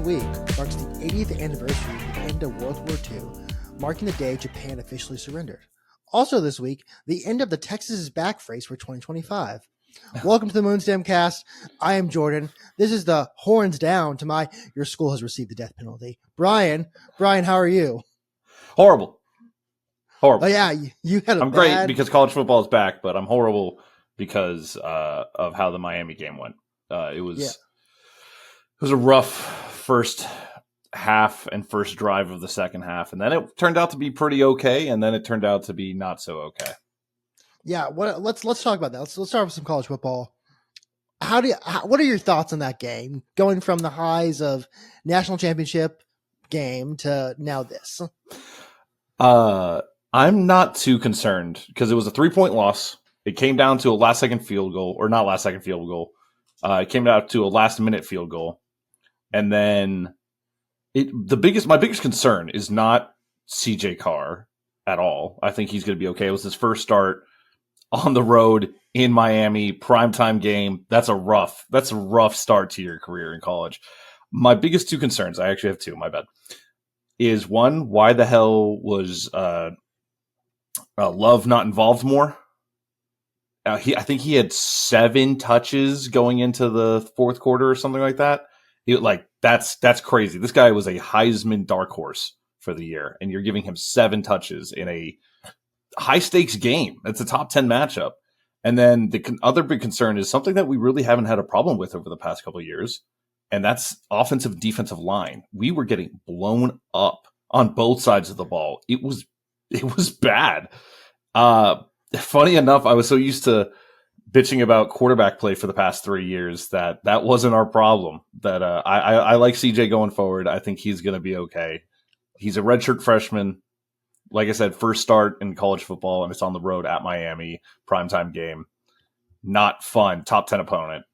week marks the 80th anniversary of the end of World War II, marking the day Japan officially surrendered. Also this week, the end of the Texas is Back race for 2025. Welcome to the Moonstem Cast. I am Jordan. This is the horns down to my your school has received the death penalty. Brian, how are you? Horrible. Oh yeah, you had a I'm great because college football is back, but I'm horrible because of how the Miami game went. It was a rough first half and first drive of the second half, and then it turned out to be pretty okay, and then it turned out to be not so okay. Yeah, let's talk about that. Let's start with some college football. What are your thoughts on that game, going from the highs of national championship game to now this? I'm not too concerned because it was a 3-point loss. It came down to a last-second field goal, or not last-second field goal. It came down to a last-minute field goal, and then my biggest concern is not CJ Carr at all. I think he's going to be okay. It was his first start on the road in Miami, primetime game. That's a rough start to your career in college. My biggest two concerns, I actually have two, my bad, is one, why the hell was Love not involved more? I think he had 7 touches going into the fourth quarter or something like that. That's crazy. This guy was a Heisman dark horse for the year, and you're giving him 7 touches in a high stakes game. It's a top 10 matchup. And then the other big concern is something that we really haven't had a problem with over the past couple of years, and that's offensive and defensive line. We were getting blown up on both sides of the ball. It was bad. Funny enough, I was so used to bitching about quarterback play for the past 3 years that wasn't our problem. That I like CJ going forward. I think he's going to be okay. He's a redshirt freshman. Like I said, first start in college football, and it's on the road at Miami, primetime game. Not fun. Top 10 opponent.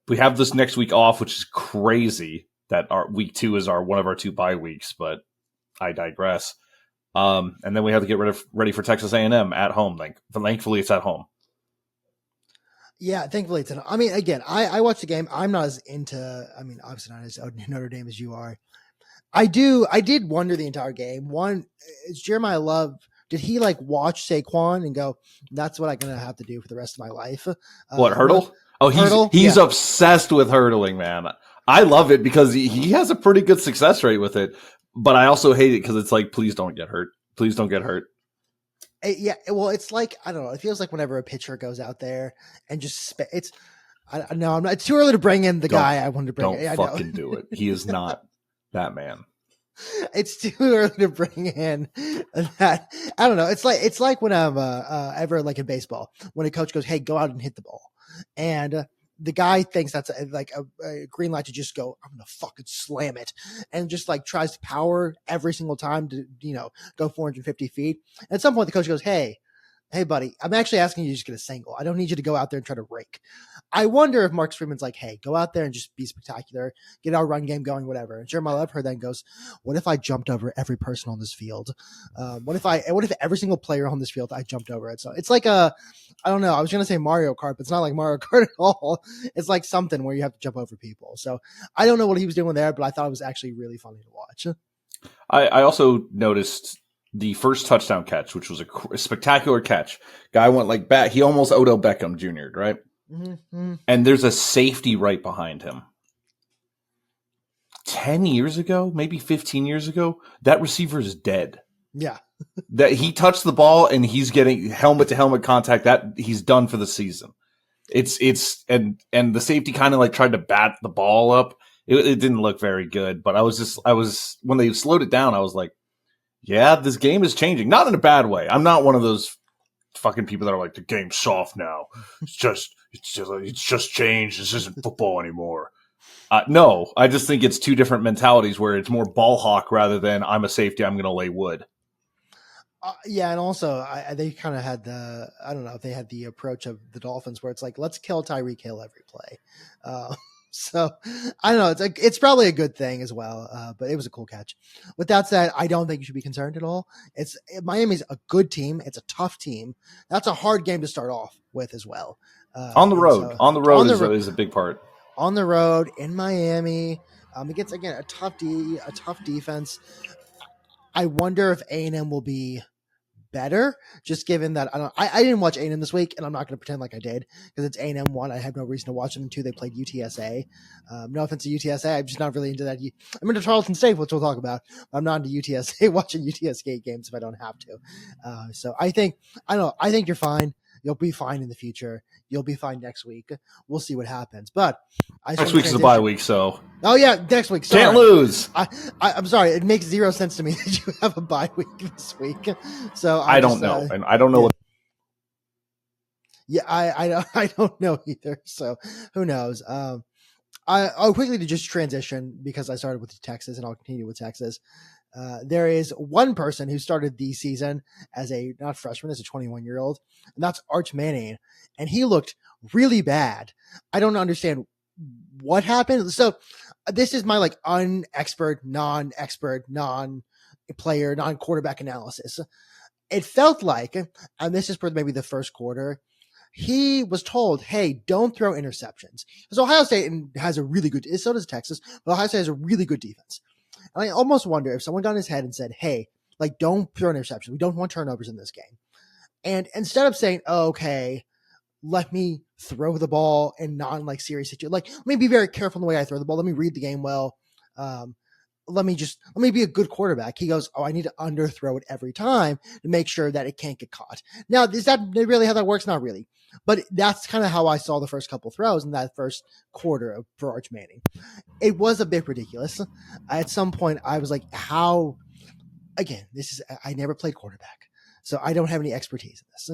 We have this next week off, which is crazy that our week 2 is one of our 2 bye weeks, but I digress. And then we have to get ready for Texas A&M at home. Thankfully, it's at home. Yeah, thankfully it's at home. I mean, again, I watched the game. I'm not as into, obviously not as Notre Dame as you are. I did wonder the entire game. One, is Jeremiah Love, did he watch Saquon and go, that's what I'm going to have to do for the rest of my life? Hurdle? Oh, he's obsessed with hurdling, man. I love it because he has a pretty good success rate with it. But I also hate it because it's please don't get hurt. Please don't get hurt. Yeah, well, it's I don't know. It feels like whenever a pitcher goes out there and just it's too early to bring in the guy I wanted to bring. Don't fucking do it. He is not that man. It's too early to bring in that. I don't know. It's like when I'm ever in baseball when a coach goes, "Hey, go out and hit the ball," and the guy thinks that's a green light to just go, I'm going to fucking slam it. And just tries to power every single time to, go 450 feet. And at some point the coach goes, Hey buddy, I'm actually asking you to just get a single. I don't need you to go out there and try to rake. I wonder if Mark Freeman's hey, go out there and just be spectacular, get our run game going, whatever. And Jeremiah Love heard that and goes, what if I jumped over every person on this field? What if every single player on this field, I jumped over it? So it's I don't know. I was going to say Mario Kart, but it's not like Mario Kart at all. It's something where you have to jump over people. So I don't know what he was doing there, but I thought it was actually really funny to watch. I also noticed the first touchdown catch, which was a spectacular catch. Guy went back. He almost Odell Beckham Jr., right? Mm-hmm. And there's a safety right behind him. 10 years ago, maybe 15 years ago, that receiver is dead. Yeah. That he touched the ball and he's getting helmet to helmet contact. That he's done for the season. And the safety kind of tried to bat the ball up. It didn't look very good, but I was when they slowed it down, I was like, yeah, this game is changing. Not in a bad way. I'm not one of those fucking people that are the game's soft now. It's just changed. This isn't football anymore. No, I just think it's two different mentalities where it's more ball hawk rather than I'm a safety, I'm going to lay wood. Yeah, and also they kind of had I don't know if they had the approach of the Dolphins where it's let's kill Tyreek Hill every play. So I don't know. It's probably a good thing as well, but it was a cool catch. With that said, I don't think you should be concerned at all. Miami's a good team. It's a tough team. That's a hard game to start off with as well. On the road is a big part. On the road in Miami. against again a tough defense. I wonder if A&M will be better, just given that I didn't watch A&M this week, and I'm not going to pretend like I did because it's A&M. One, I have no reason to watch them, and two, they played UTSA. No offense to UTSA, I'm just not really into that. I'm into Tarleton State, which we'll talk about. I'm not into UTSA watching UTSA games if I don't have to. So I think you're fine. You'll be fine in the future. You'll be fine next week. We'll see what happens. But next week's a bye week, so next week. Sorry. Can't lose. I'm sorry. It makes zero sense to me that you have a bye week this week. So I don't know, and I don't know. I don't know either. So who knows? I'll quickly to just transition because I started with Texas and I'll continue with Texas. There is one person who started the season as not freshman, as a 21-year-old, and that's Arch Manning. And he looked really bad. I don't understand what happened. So this is my non-expert, non-player, non-quarterback analysis. It felt like, and this is for maybe the first quarter, he was told, hey, don't throw interceptions. Because Ohio State has a really good, so does Texas, but Ohio State has a really good defense. And I almost wonder if someone got in his head and said, hey, don't throw an interception. We don't want turnovers in this game. And instead of saying, oh, okay, let me throw the ball in non-serious situations, let me be very careful in the way I throw the ball. Let me read the game well. Let me be a good quarterback. He goes, oh, I need to underthrow it every time to make sure that it can't get caught. Now, is that really how that works? Not really. But that's kind of how I saw the first couple throws in that first quarter for Arch Manning. It was a bit ridiculous. At some point, I was like, how? Again, I never played quarterback, so I don't have any expertise in this.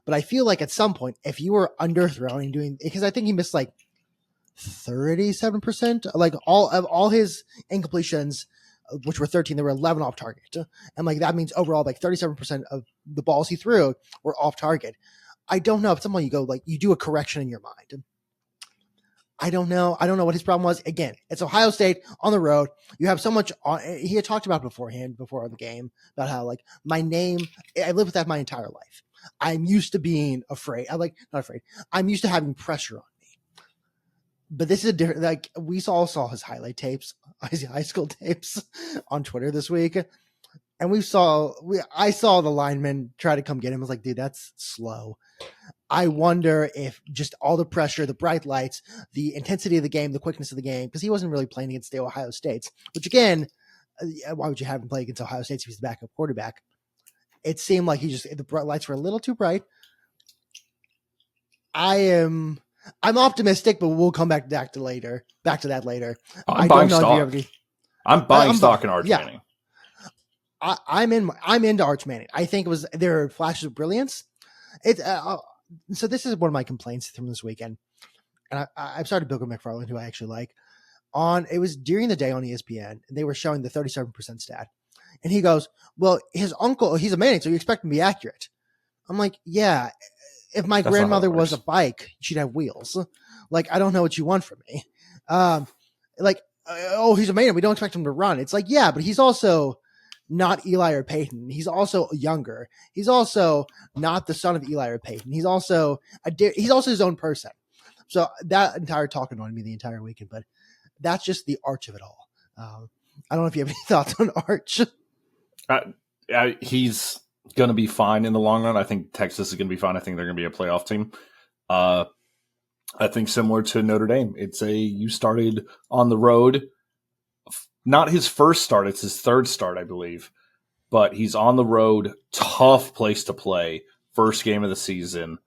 But I feel like at some point, if you were underthrowing and doing, because I think he missed 37%, all his incompletions, which were 13, there were 11 off target. And that means overall 37% of the balls he threw were off target. I don't know if someone you go you do a correction in your mind. I don't know what his problem was. Again, it's Ohio State on the road. You have so much on. He had talked about before the game about how my name, I lived with that my entire life. I'm used to being afraid. Not afraid. I'm used to having pressure on me. But this is a different, we all saw his highlight tapes, his high school tapes on Twitter this week. And I saw the lineman try to come get him. I was like, dude, that's slow. I wonder if just all the pressure, the bright lights, the intensity of the game, the quickness of the game, because he wasn't really playing against the Ohio States, which again, why would you have him play against Ohio State if he's the backup quarterback? It seemed like the bright lights were a little too bright. I'm optimistic, but we'll come back to that later. I'm buying stock. I'm buying stock in Arch Manning. I'm into Arch Manning. I think there are flashes of brilliance. So this is one of my complaints from this weekend, and I've started Bill McFarland, who I actually like. It was during the day on ESPN, and they were showing the 37% stat, and he goes, "Well, his uncle, he's a Manning, so you expect him to be accurate." I'm like, "Yeah, if my grandmother was a bike, she'd have wheels. I don't know what you want from me. Oh, he's a Manning, we don't expect him to run. It's yeah, but he's also not Eli or Peyton. He's also younger. He's also not the son of Eli or Peyton. He's also his own person." So that entire talk annoyed me the entire weekend, but that's just the arch of it all. I don't know if you have any thoughts on Arch. He's going to be fine in the long run. I think Texas is going to be fine. I think they're going to be a playoff team. I think similar to Notre Dame, you started on the road. Not his first start, it's his third start, I believe. But he's on the road, tough place to play, first game of the season.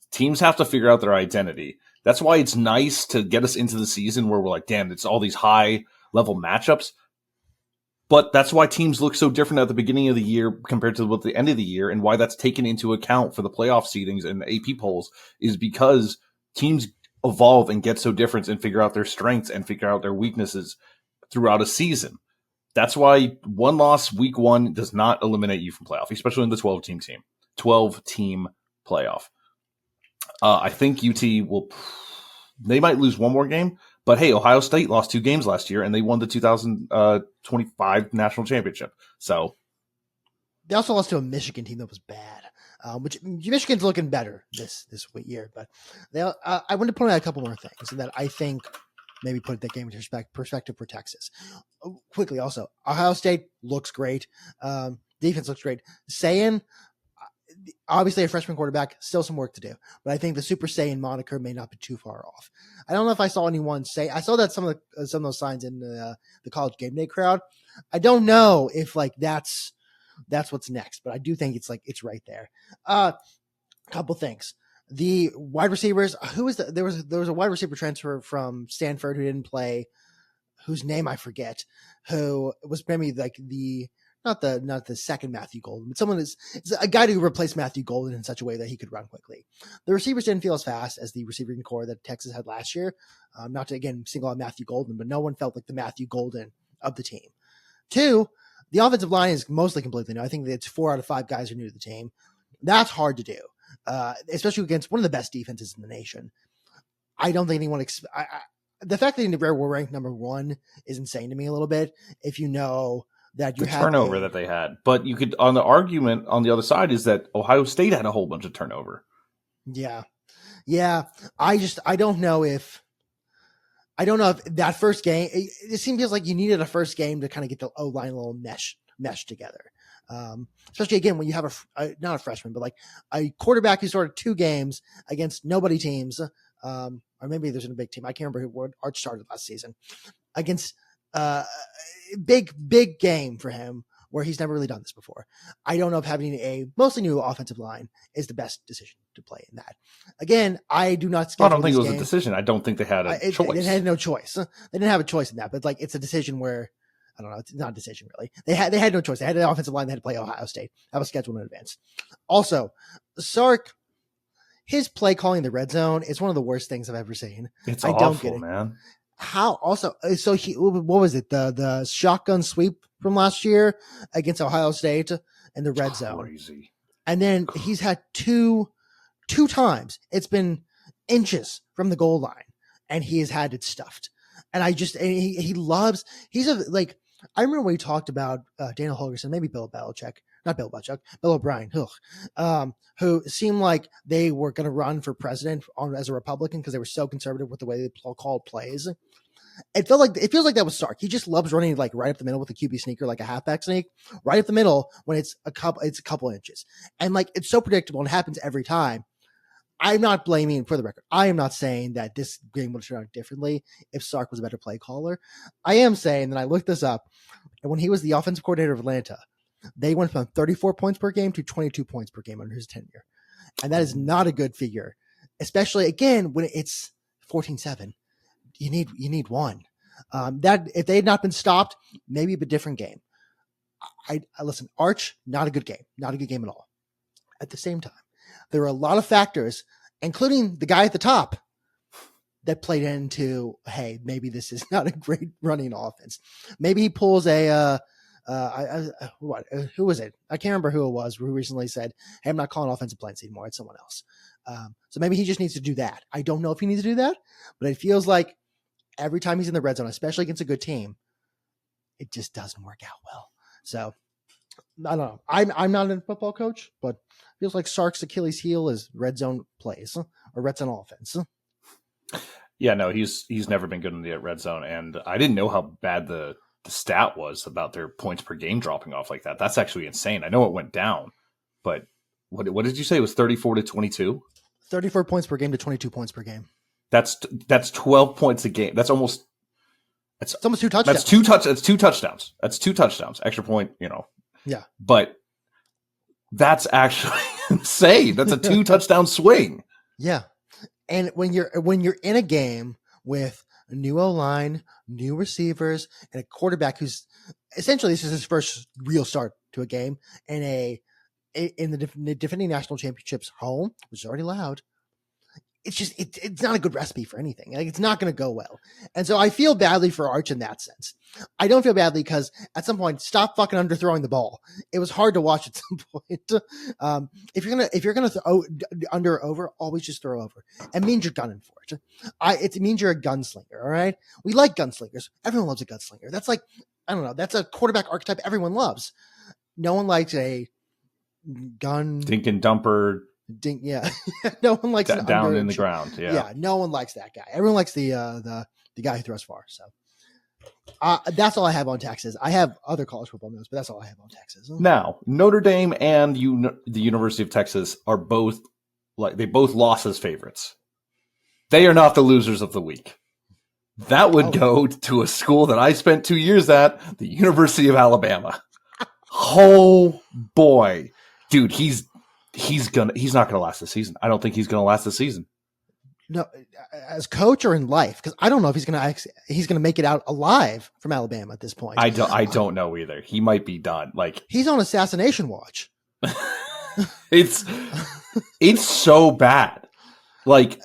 Teams have to figure out their identity. That's why it's nice to get us into the season where we're like, damn, it's all these high-level matchups. But that's why teams look so different at the beginning of the year compared to the end of the year, and why that's taken into account for the playoff seedings and the AP polls is because teams evolve and get so different and figure out their strengths and figure out their weaknesses throughout a season. That's why one loss week one does not eliminate you from playoff, especially in the 12-team playoff. I think UT they might lose one more game, but hey, Ohio State lost 2 games last year and they won the 2025 national championship. So they also lost to a Michigan team that was bad, which Michigan's looking better this year. But I want to point out a couple more things that I think maybe put that game into perspective for Texas. Quickly, also, Ohio State looks great. Defense looks great. Saiyan, obviously a freshman quarterback, still some work to do, but I think the Super Saiyan moniker may not be too far off. I don't know if I saw anyone say, I saw that some of those signs in the college game day crowd. I don't know if like that's what's next, but I do think it's right there. Couple things. The wide receivers, there was a wide receiver transfer from Stanford who didn't play, whose name I forget, who was maybe like not the second Matthew Golden, but someone it's a guy who replaced Matthew Golden in such a way that he could run quickly. The receivers didn't feel as fast as the receiving core that Texas had last year. Not to, again, single out Matthew Golden, but no one felt like the Matthew Golden of the team. 2, the offensive line is mostly completely new. I think it's 4 out of 5 guys are new to the team. That's hard to do, especially against one of the best defenses in the nation. I don't think anyone the fact that we're ranked number 1 is insane to me a little bit. If you know that you the turnover that they had, but you could, on the argument on the other side is that Ohio State had a whole bunch of turnover. Yeah. I don't know if that first game, it seems like you needed a first game to kind of get the O-line a little mesh together. Especially again, when you have not a freshman, but like a quarterback who started 2 games against nobody teams, or maybe there's a big team. I can't remember who Arch started last season against, big game for him where he's never really done this before. I don't know if having a mostly new offensive line is the best decision to play in that. Again, I do not. I don't think it was a decision. I don't think they had a choice. They had no choice. They didn't have a choice in that, but like it's a decision where I don't know. It's not a decision really. They had no choice. They had an offensive line. They had to play Ohio State. That was scheduled in advance. Also, Sark, his play calling in the red zone is one of the worst things I've ever seen. It's awful, don't get it, man. How also, so what was it? The shotgun sweep from last year against Ohio State in the red zone. Crazy. And then he's had two times. It's been inches from the goal line and he has had it stuffed. And he loves, I remember when we talked about Daniel Holgerson, maybe Bill O'Brien, who seemed like they were going to run for president as a Republican because they were so conservative with the way they called plays. It feels like that was Sark. He just loves running like right up the middle with a QB sneaker, like a halfback sneak, right up the middle when it's a couple inches, and like it's so predictable and happens every time. I'm not blaming, for the record, I am not saying that this game would have turned out differently if Sark was a better play caller. I am saying that I looked this up, and when he was the offensive coordinator of Atlanta, they went from 34 points per game to 22 points per game under his tenure. And that is not a good figure, especially, again, when it's 14-7. You need one. That if they had not been stopped, maybe a different game. I listen, Arch, not a good game. Not a good game at all. At the same time, there are a lot of factors, including the guy at the top, that played into, hey, maybe this is not a great running offense. Maybe he pulls who was it? I can't remember who it was who recently said, hey, I'm not calling offensive plays anymore. It's someone else. So maybe he just needs to do that. I don't know if he needs to do that, but it feels like every time he's in the red zone, especially against a good team, it just doesn't work out well. So I don't know. I'm not a football coach, but it feels like Sark's Achilles heel is red zone plays or red zone offense. Yeah, no, he's never been good in the red zone, and I didn't know how bad the stat was about their points per game dropping off like that. That's actually insane. I know it went down, but what did you say? It was 34-22? 34 points per game to 22 points per game. That's 12 points a game. It's almost 2 touchdowns. That's two touchdowns. That's 2 touchdowns. Extra point, Yeah. But that's actually insane. That's a 2 touchdown swing. Yeah. And when you're in a game with a new O-line, new receivers, and a quarterback who's essentially, this is his first real start to a game in the defending national championships home, which is already loud. It's just, it's not a good recipe for anything. Like, it's not going to go well. And so I feel badly for Arch in that sense. I don't feel badly because at some point, stop fucking underthrowing the ball. It was hard to watch at some point. If you're going to throw under or over, always just throw over. It means you're gunning for it. It means you're a gunslinger. All right. We like gunslingers. Everyone loves a gunslinger. That's like, I don't know. That's a quarterback archetype everyone loves. No one likes a gun. Dink and dumper. Yeah. No one likes down in the ground. Yeah. No one likes that guy. Everyone likes the the guy who throws far. So that's all I have on Texas. I have other college football news, but that's all I have on Texas. Now, Notre Dame and the University of Texas are both they both lost as favorites. They are not the losers of the week. That would go to a school that I spent 2 years at, the University of Alabama. Oh boy, dude, he's not gonna last the season. I don't think he's gonna last the season. No, as coach or in life, because I don't know if he's gonna make it out alive from Alabama at this point. I don't know either. He might be done. Like he's on assassination watch. It's so bad. Like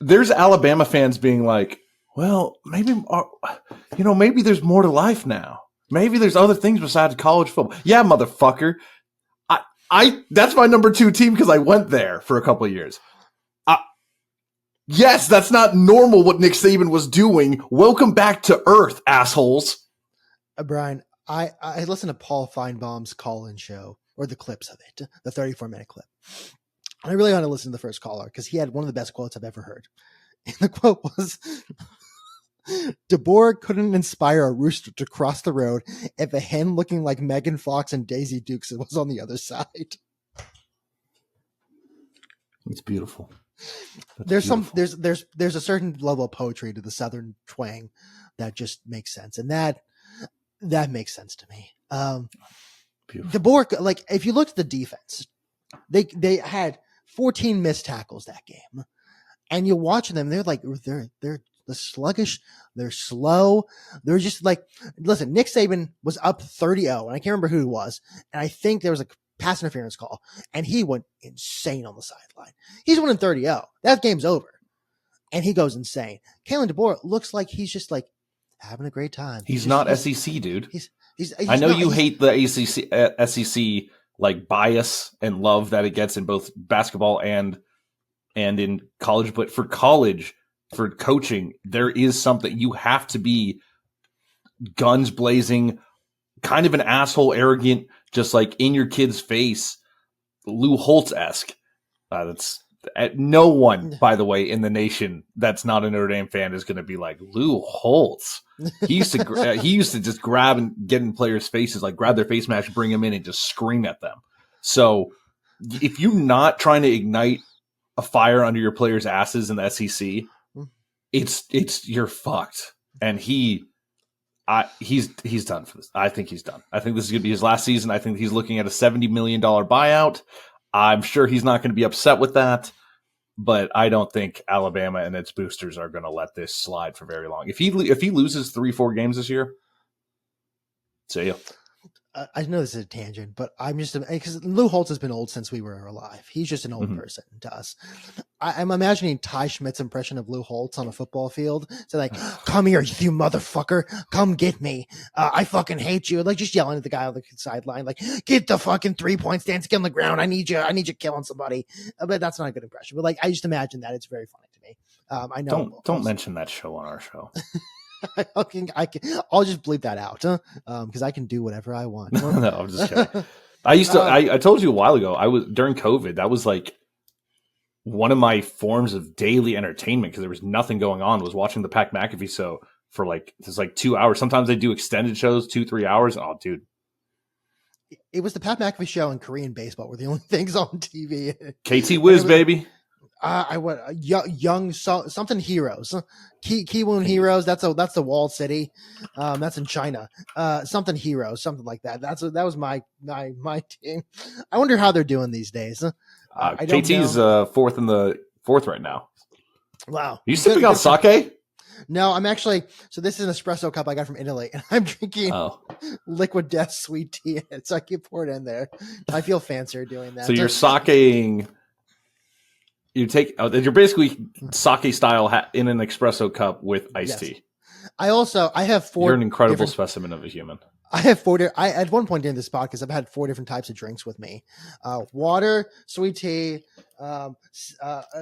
there's Alabama fans being like, well, maybe there's more to life now. Maybe there's other things besides college football. Yeah, motherfucker. I that's my number 2 team because I went there for a couple of years. Yes, that's not normal what Nick Saban was doing. Welcome back to Earth, assholes. Brian, I listened to Paul Feinbaum's call-in show, or the clips of it, the 34-minute clip. And I really want to listen to the first caller because he had one of the best quotes I've ever heard. And the quote was, DeBoer couldn't inspire a rooster to cross the road if a hen looking like Megan Fox and Daisy Dukes was on the other side. It's beautiful. There's a certain level of poetry to the Southern twang that just makes sense. And that makes sense to me. DeBoer, like if you look at the defense, they had 14 missed tackles that game. And you watch them, they're sluggish, they're slow. They're just like, listen, Nick Saban was up 30-0, and I can't remember who it was. And I think there was a pass interference call, and he went insane on the sideline. He's winning 30-0. That game's over. And he goes insane. Kalen DeBoer looks like he's just like having a great time. He's not SEC, dude. He's I know you hate the SEC like bias and love that it gets in both basketball and in college, but for coaching, there is something you have to be guns blazing, kind of an asshole, arrogant, just like in your kid's face, Lou Holtz-esque. That's no one, by the way, in the nation that's not a Notre Dame fan is going to be like Lou Holtz. He used to just grab and get in players' faces, like grab their face mask, bring them in, and just scream at them. So if you're not trying to ignite a fire under your players' asses in the SEC, it's you're fucked. And he's done for this. I think he's done. I think this is going to be his last season. I think he's looking at a $70 million buyout. I'm sure he's not going to be upset with that, but I don't think Alabama and its boosters are going to let this slide for very long. If he loses 3-4 games this year, see ya. I know this is a tangent, but I'm just because Lou Holtz has been old since we were alive. He's just an old person to us. I'm imagining Ty Schmidt's impression of Lou Holtz on a football field. So like, come here, you motherfucker, come get me. I fucking hate you. Like just yelling at the guy on the sideline, like, get the fucking 3-point stance, get on the ground. I need you killing somebody. But that's not a good impression. But like, I just imagine that it's very funny to me. I know. Don't mention that show on our show. I'll just bleep that out, because I can do whatever I want. No, I'm just kidding. I told you a while ago, I was during COVID, that was like one of my forms of daily entertainment because there was nothing going on, was watching the Pat McAfee show for it's 2 hours. Sometimes they do extended shows, 2-3 hours. Oh, dude. It was the Pat McAfee show and Korean baseball were the only things on TV. KT Wiz, baby. I went young something heroes, Kiwoon Heroes. That's the walled city. That's in China. Something heroes, something like that. That was my team. I wonder how they're doing these days. I don't KT's know. fourth right now. Wow. You sipping on sake? No, I'm actually. So this is an espresso cup I got from Italy, and I'm drinking Liquid Death sweet tea in it. So I can pour it in there. I feel fancier doing that. So you're sakeing. You're basically sake style in an espresso cup with iced tea. I have 4. You're an incredible specimen of a human. I have 4. At one point during this podcast, I've had 4 different types of drinks with me: water, sweet tea,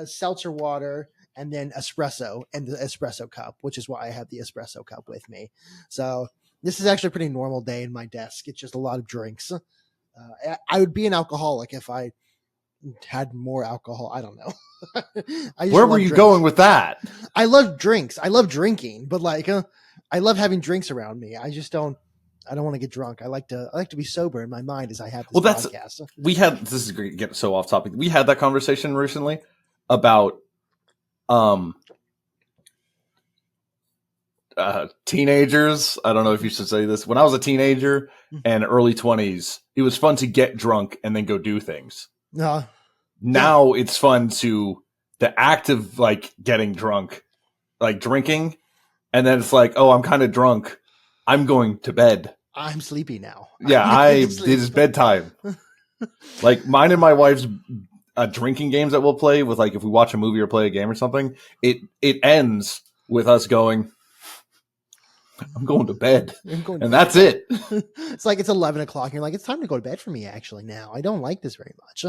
seltzer water, and then espresso and the espresso cup, which is why I have the espresso cup with me. So this is actually a pretty normal day in my desk. It's just a lot of drinks. I would be an alcoholic if I had more alcohol. I don't know. Where were you going with that? I love drinks. I love drinking, but like, I love having drinks around me. I just don't. I don't want to get drunk. I like to be sober in my mind as I have this podcast. This is great. Get so off topic. We had that conversation recently about teenagers. I don't know if you should say this. When I was a teenager and early 20s, it was fun to get drunk and then go do things. Now it's fun to the act of like getting drunk, like drinking, and then it's like, oh, I'm kind of drunk. I'm going to bed. I'm sleepy now. Yeah, it is bedtime. Like mine and my wife's drinking games that we'll play with, like if we watch a movie or play a game or something, it ends with us going, I'm going to bed. That's it. It's like it's 11 o'clock. And you're like, it's time to go to bed for me actually now. I don't like this very much.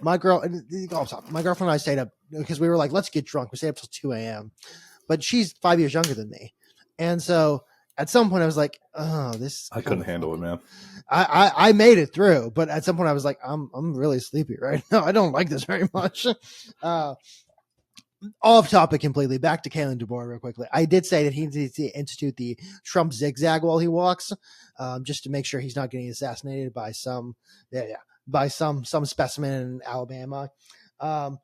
My girlfriend and I stayed up because we were like, let's get drunk. We stayed up till 2 a.m. But she's 5 years younger than me. And so at some point I was like, oh, I couldn't handle it, man. I made it through, but at some point I was like, I'm really sleepy right now. I don't like this very much. Off topic completely. Back to Kalen DeBoer real quickly. I did say that he needs to institute the Trump zigzag while he walks, just to make sure he's not getting assassinated by some specimen in Alabama. On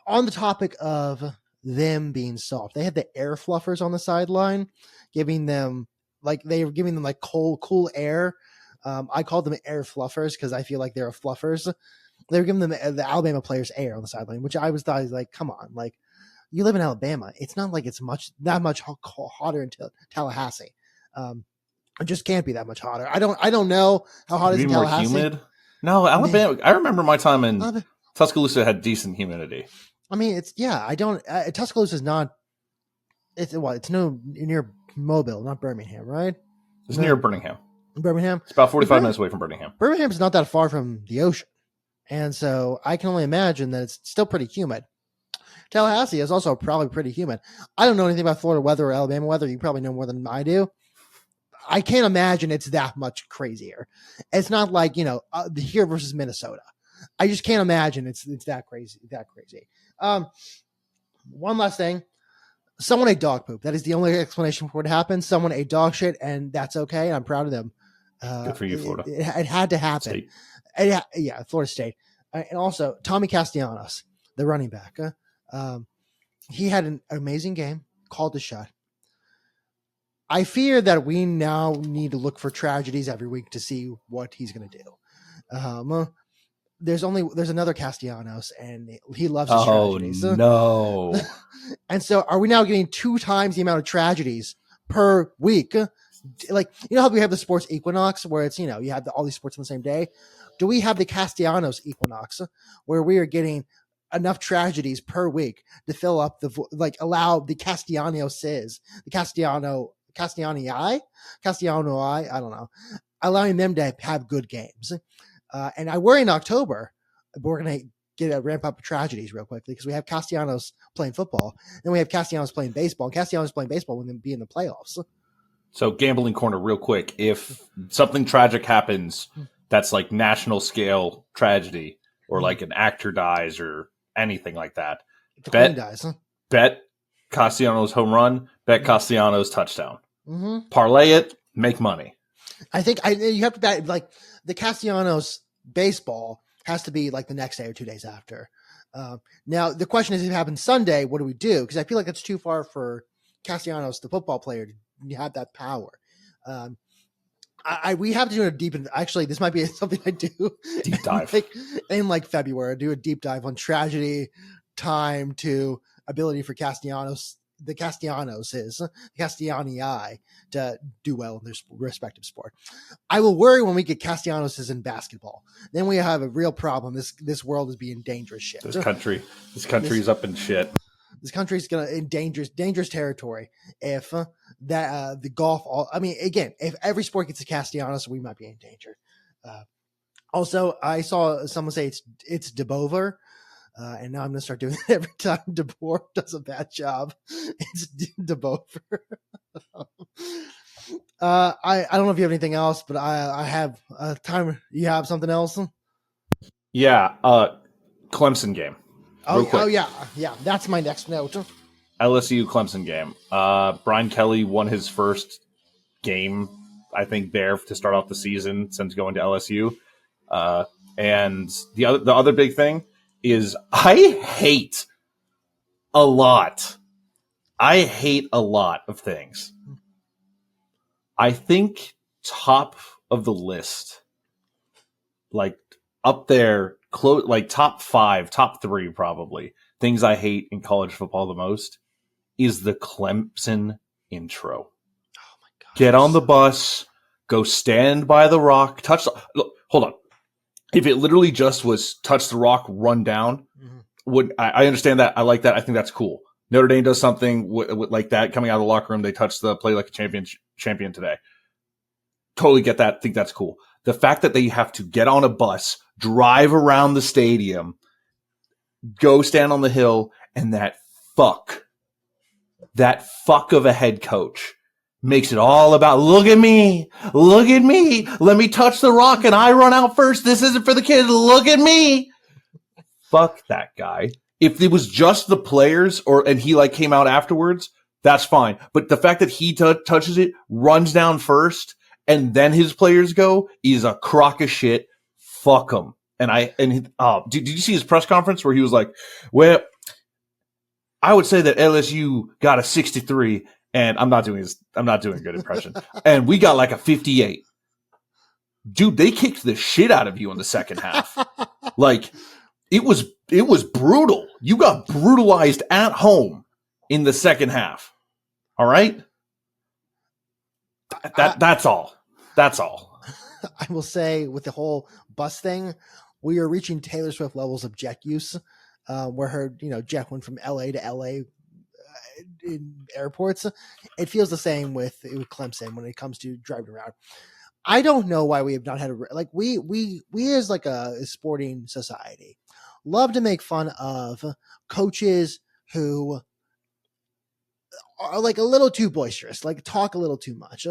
the topic of them being soft, they had the air fluffers on the sideline, giving them like cool air. I called them air fluffers because I feel like they're fluffers. They were giving them the Alabama players air on the sideline, which I was like, come on, like you live in Alabama. It's not like it's that much hotter in Tallahassee. It just can't be that much hotter. I don't know how hot it is in Tallahassee. More humid? No, Alabama. I remember my time in Tuscaloosa had decent humidity. I mean, Tuscaloosa is not. It's no near Mobile, not Birmingham, right? It's near Birmingham. Birmingham. It's about 45 minutes away from Birmingham. Birmingham's not that far from the ocean. And so I can only imagine that it's still pretty humid. Tallahassee is also probably pretty humid. I don't know anything about Florida weather or Alabama weather. You probably know more than I do. I can't imagine it's that much crazier. It's not like, here versus Minnesota. I just can't imagine it's that crazy. One last thing. Someone ate dog poop. That is the only explanation for what happened. Someone ate dog shit, and that's okay. I'm proud of them. Good for you, Florida. It had to happen. State. Yeah, Florida State. And also, Tommy Castellanos, the running back. He had an amazing game, called the shot. I fear that we now need to look for tragedies every week to see what he's going to do. There's another Castellanos, and he loves his tragedies. Oh, no. And so are we now getting 2 times the amount of tragedies per week? Like, how we have the sports equinox where it's, you have all these sports on the same day. Do we have the Castellanos equinox where we are getting enough tragedies per week to fill up allow the Castellanoses, the Castellani, I don't know, allowing them to have good games. And I worry in October, we're going to get a ramp up of tragedies real quickly because we have Castellanos playing football, then we have Castellanos playing baseball, and Castellanos playing baseball when they be in the playoffs. So gambling corner real quick. If something tragic happens that's like national scale tragedy or like an actor dies or anything like that, bet Castellanos home run, bet Castellanos touchdown. Mm-hmm. Parlay it, make money. I think you have to bet like the Castellanos baseball has to be like the next day or 2 days after. Now the question is, if it happens Sunday, what do we do? Because I feel like it's too far for Castellanos, the football player, to have that power. We have to do a deep. Actually, this might be something I do deep dive in February. Do a deep dive on tragedy, time to ability for Castellanos. The Castellani to do well in their respective sport. I will worry when we get Castellanos in basketball. Then we have a real problem. This world is being dangerous shit. This country is up in shit. This country is going to in dangerous territory if the golf. Again, if every sport gets a Castellanos, we might be in danger. Also, I saw someone say it's DeBoer. And now I'm going to start doing it every time DeBoer does a bad job. It's DeBoer. I don't know if you have anything else, but I have time. You have something else? Yeah, Clemson game. Oh yeah. That's my next note. LSU Clemson game. Brian Kelly won his first game, I think, there to start off the season since going to LSU. And the other big thing is I hate a lot of things. I think top of the list, like up there, close, like top 5, top 3 probably, things I hate in college football the most is the Clemson intro. Oh my god! Get on the bus, go stand by the rock, look, hold on. If it literally just was touch the rock, run down, I understand that. I like that. I think that's cool. Notre Dame does something like that coming out of the locker room. They touch the play like a champion today. Totally get that. Think that's cool. The fact that they have to get on a bus, drive around the stadium, go stand on the hill, and that fuck of a head coach makes it all about, look at me, let me touch the rock and I run out first. This isn't for the kids. Look at me. Fuck that guy. If it was just the players and he like came out afterwards, that's fine. But the fact that he touches it, runs down first, and then his players go is a crock of shit. Fuck him. Did you see his press conference where he was like, well, I would say that LSU got a 63 and I'm not doing a good impression. And we got like a 58. Dude, they kicked the shit out of you in the second half. Like, it was brutal. You got brutalized at home in the second half. All right? That's all. That's all. I will say with the whole bus thing, we are reaching Taylor Swift levels of jet use, where her, jet went from LA to LA in airports. It feels the same with Clemson when it comes to driving around. I don't know why we have not had we as like a sporting society love to make fun of coaches who are like a little too boisterous, like talk a little too much.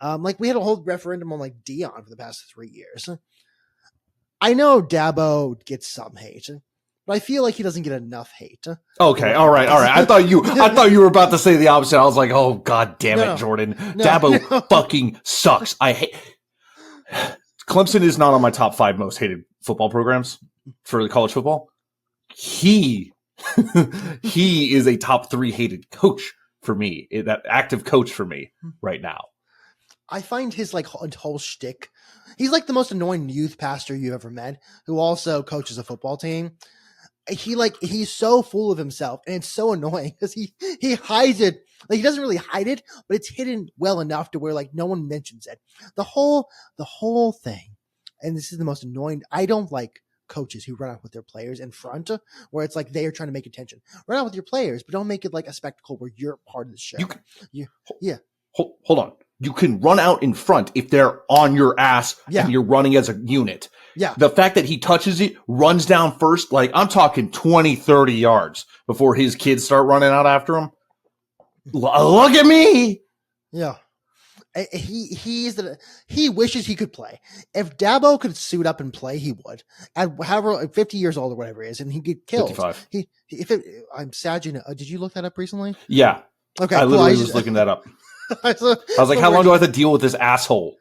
Like we had a whole referendum on like Dion for the past 3 years. I know Dabo gets some hate, but I feel like he doesn't get enough hate. Okay, all right. I thought you were about to say the opposite. I was like, oh god damn it, Jordan. Dabo fucking sucks. I hate. Clemson is not on my top 5 most hated football programs for the college football. He is a top 3 hated coach for me. That active coach for me right now. I find his like whole shtick. He's like the most annoying youth pastor you've ever met, who also coaches a football team. He's so full of himself, and it's so annoying because he hides it. Like he doesn't really hide it, but it's hidden well enough to where like no one mentions it. The whole thing, and this is the most annoying. I don't like coaches who run out with their players in front, where it's like they are trying to make attention. Run out with your players, but don't make it like a spectacle where you're part of the show. Hold on. You can run out in front if they're on your ass and you're running as a unit. Yeah. The fact that he touches it, runs down first, like I'm talking 20, 30 yards before his kids start running out after him. Look at me. Yeah. He wishes he could play. If Dabo could suit up and play, he would. At however 50 years old or whatever it is, and he get killed. 55. I'm sad. Did you look that up recently? Yeah. Okay. I literally was looking that up. I was like, how long do I have to deal with this asshole?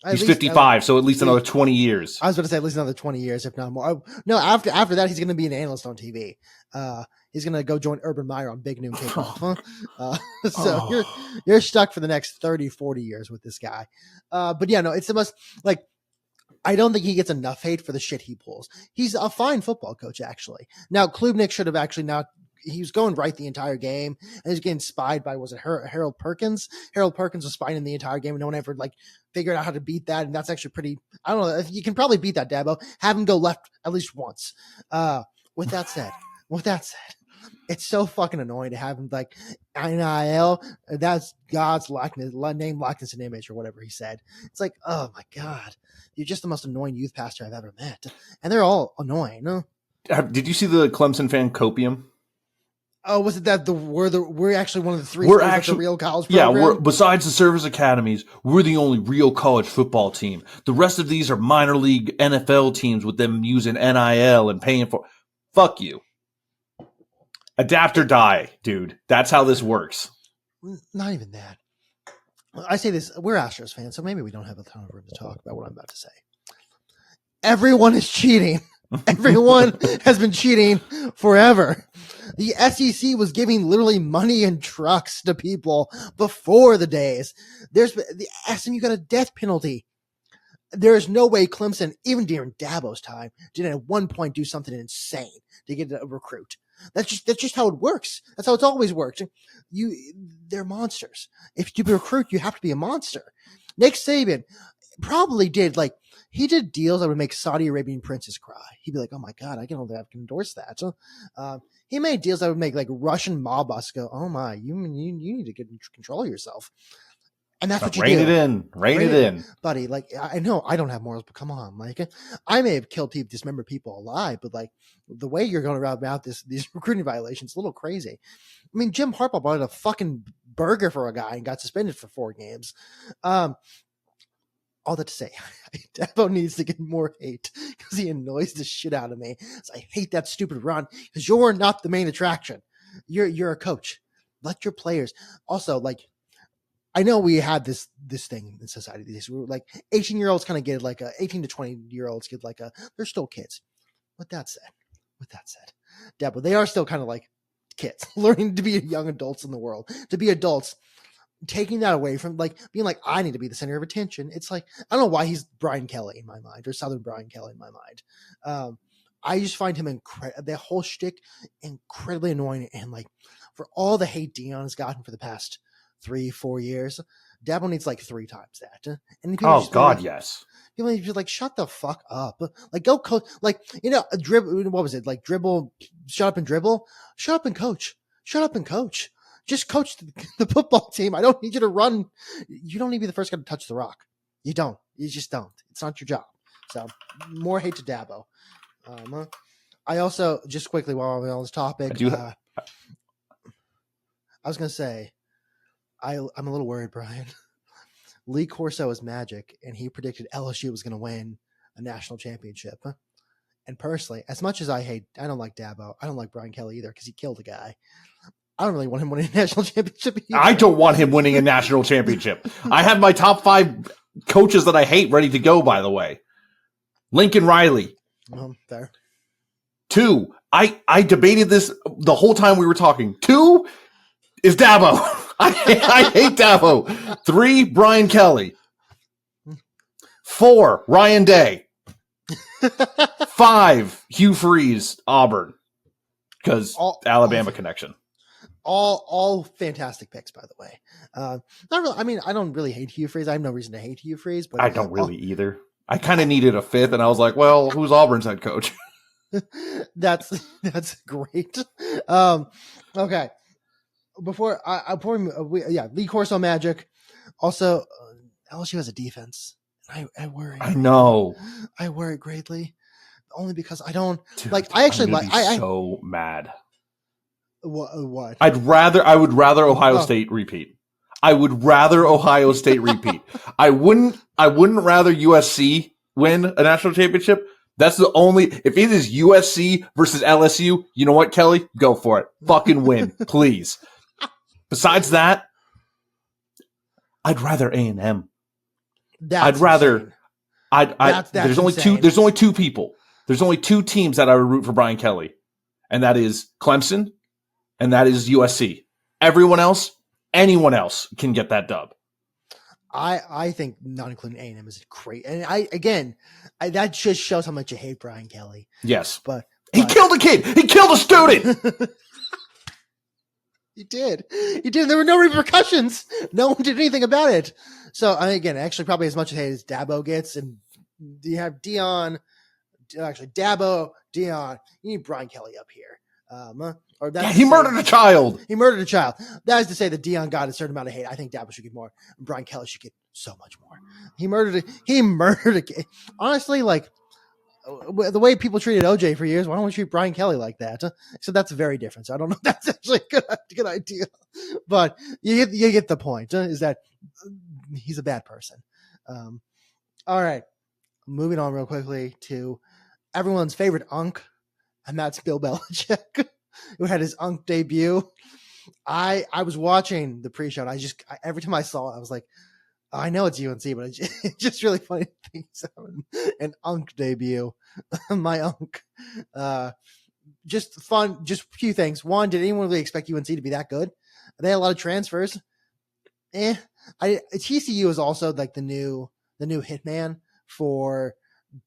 He's 55, so at least another 20 years. I was going to say at least another 20 years, if not more. No, after that, he's going to be an analyst on TV. He's going to go join Urban Meyer on Big Noon Kickoff. So you're stuck for the next 30, 40 years with this guy. But yeah, no, it's the most like, I don't think he gets enough hate for the shit he pulls. He's a fine football coach, actually. Now, Klubnik should have actually not. He was going right the entire game, and he was getting spied by, was it Harold Perkins? Harold Perkins was spying him the entire game, and no one ever like figured out how to beat that. And that's actually pretty. I don't know. You can probably beat that, Dabo. Have him go left at least once. With that said, it's so fucking annoying to have him like NIL. That's God's likeness, name, likeness, and image, or whatever he said. It's like, oh my god, you're just the most annoying youth pastor I've ever met, and they're all annoying. Did you see the Clemson fan copium? Oh, was it that we're actually one of the three We're schools actually that's a real college yeah. program? Besides the service academies, we're the only real college football team. The rest of these are minor league NFL teams with them using NIL and paying for. Fuck you. Adapt or die, dude. That's how this works. Not even that. I say this, we're Astros fans, so maybe we don't have a ton of room to talk about what I'm about to say. Everyone is cheating. Everyone has been cheating forever. The SEC was giving literally money and trucks to people before the days. There's the SMU got a death penalty. There is no way Clemson, even during Dabo's time, didn't at one point do something insane to get a recruit. That's just how it works. That's how it's always worked. They're monsters. If you recruit, you have to be a monster. Nick Saban probably did he did deals that would make Saudi Arabian princes cry. He'd be like, "Oh my God, I can endorse that." So, he made deals that would make Russian mob bosses go, "Oh my, you need to get in control of yourself." And that's what you Rein do. Rein it in, buddy. I know I don't have morals, but come on, I may have killed people, dismembered people alive, but the way you're going about these recruiting violations, a little crazy. I mean, Jim Harbaugh bought a fucking burger for a guy and got suspended for 4 games. All that to say, Dabo needs to get more hate because he annoys the shit out of me. So I hate that stupid run because you're not the main attraction. You're a coach. Let your players also I know we had this thing in society these days. We were 18-year-olds kind of get 18 to 20-year-olds get they're still kids. With that said, Dabo, they are still kind of kids learning to be young adults in the world, to be adults. Taking that away from being I need to be the center of attention. It's I don't know why he's Brian Kelly in my mind or Southern Brian Kelly in my mind. I just find him the whole shtick incredibly annoying. And for all the hate Dion has gotten for the past 3-4 years, Dabo needs 3 times that. And oh God, yes. People need to be shut the fuck up. Go coach. Dribble. What was it? Dribble. Shut up and dribble. Shut up and coach. Shut up and coach. Just coach the football team. I don't need you to run. You don't need to be the first guy to touch the rock. You don't. You just don't. It's not your job. So more hate to Dabo. I also, just quickly while we're on this topic, I was going to say, I'm a little worried, Brian. Lee Corso is magic, and he predicted LSU was going to win a national championship. And personally, as much as I don't like Dabo, I don't like Brian Kelly either because he killed a guy. I don't really want him winning a national championship either. I don't want him winning a national championship. I have my top 5 coaches that I hate ready to go, by the way. Lincoln Riley. Fair. 2, I debated this the whole time we were talking. 2 is Dabo. I hate Dabo. 3, Brian Kelly. 4, Ryan Day. 5, Hugh Freeze, Auburn. Because Alabama connection. All fantastic picks, by the way. Not really. I mean, I don't really hate Hugh Freeze. I have no reason to hate Hugh Freeze, but I don't really either. I kind of needed a 5th, and I was like, well, who's Auburn's head coach? That's great. Okay. Lee Corso magic. Also, LSU has a defense. I worry. I know. I worry greatly, only because I don't Dude, I actually so mad. What? I would rather Ohio State repeat. I would rather Ohio State repeat. I wouldn't rather USC win a national championship. That's the only, if it is USC versus LSU, you know what, Kelly? Go for it. Fucking win, please. Besides that, I'd rather A&M. There's only two people. There's only 2 teams that I would root for Brian Kelly. And that is Clemson and that is USC. Everyone else, anyone else can get that dub. I think not including A&M is great. And that just shows how much you hate Brian Kelly. Yes. But he killed a kid. He killed a student. He did. There were no repercussions. No one did anything about it. So actually probably as much hate as Dabo gets. And you have Dabo, Dion. You need Brian Kelly up here. He murdered a child. He murdered a child. That is to say that Dion got a certain amount of hate. I think Dabo should get more. And Brian Kelly should get so much more. He murdered a kid. Honestly, the way people treated OJ for years, why don't we treat Brian Kelly like that? So that's very different. So I don't know if that's actually a good idea, but you get the point. Is that he's a bad person. All right, moving on real quickly to everyone's favorite unk, and that's Bill Belichick, who had his unk debut. I was watching the pre-show, and every time I saw it, I was like, I know it's UNC, but it's just really funny to think an unk debut. My unk. Just fun, just a few things. One, did anyone really expect UNC to be that good? They had a lot of transfers. TCU is also like the new hitman for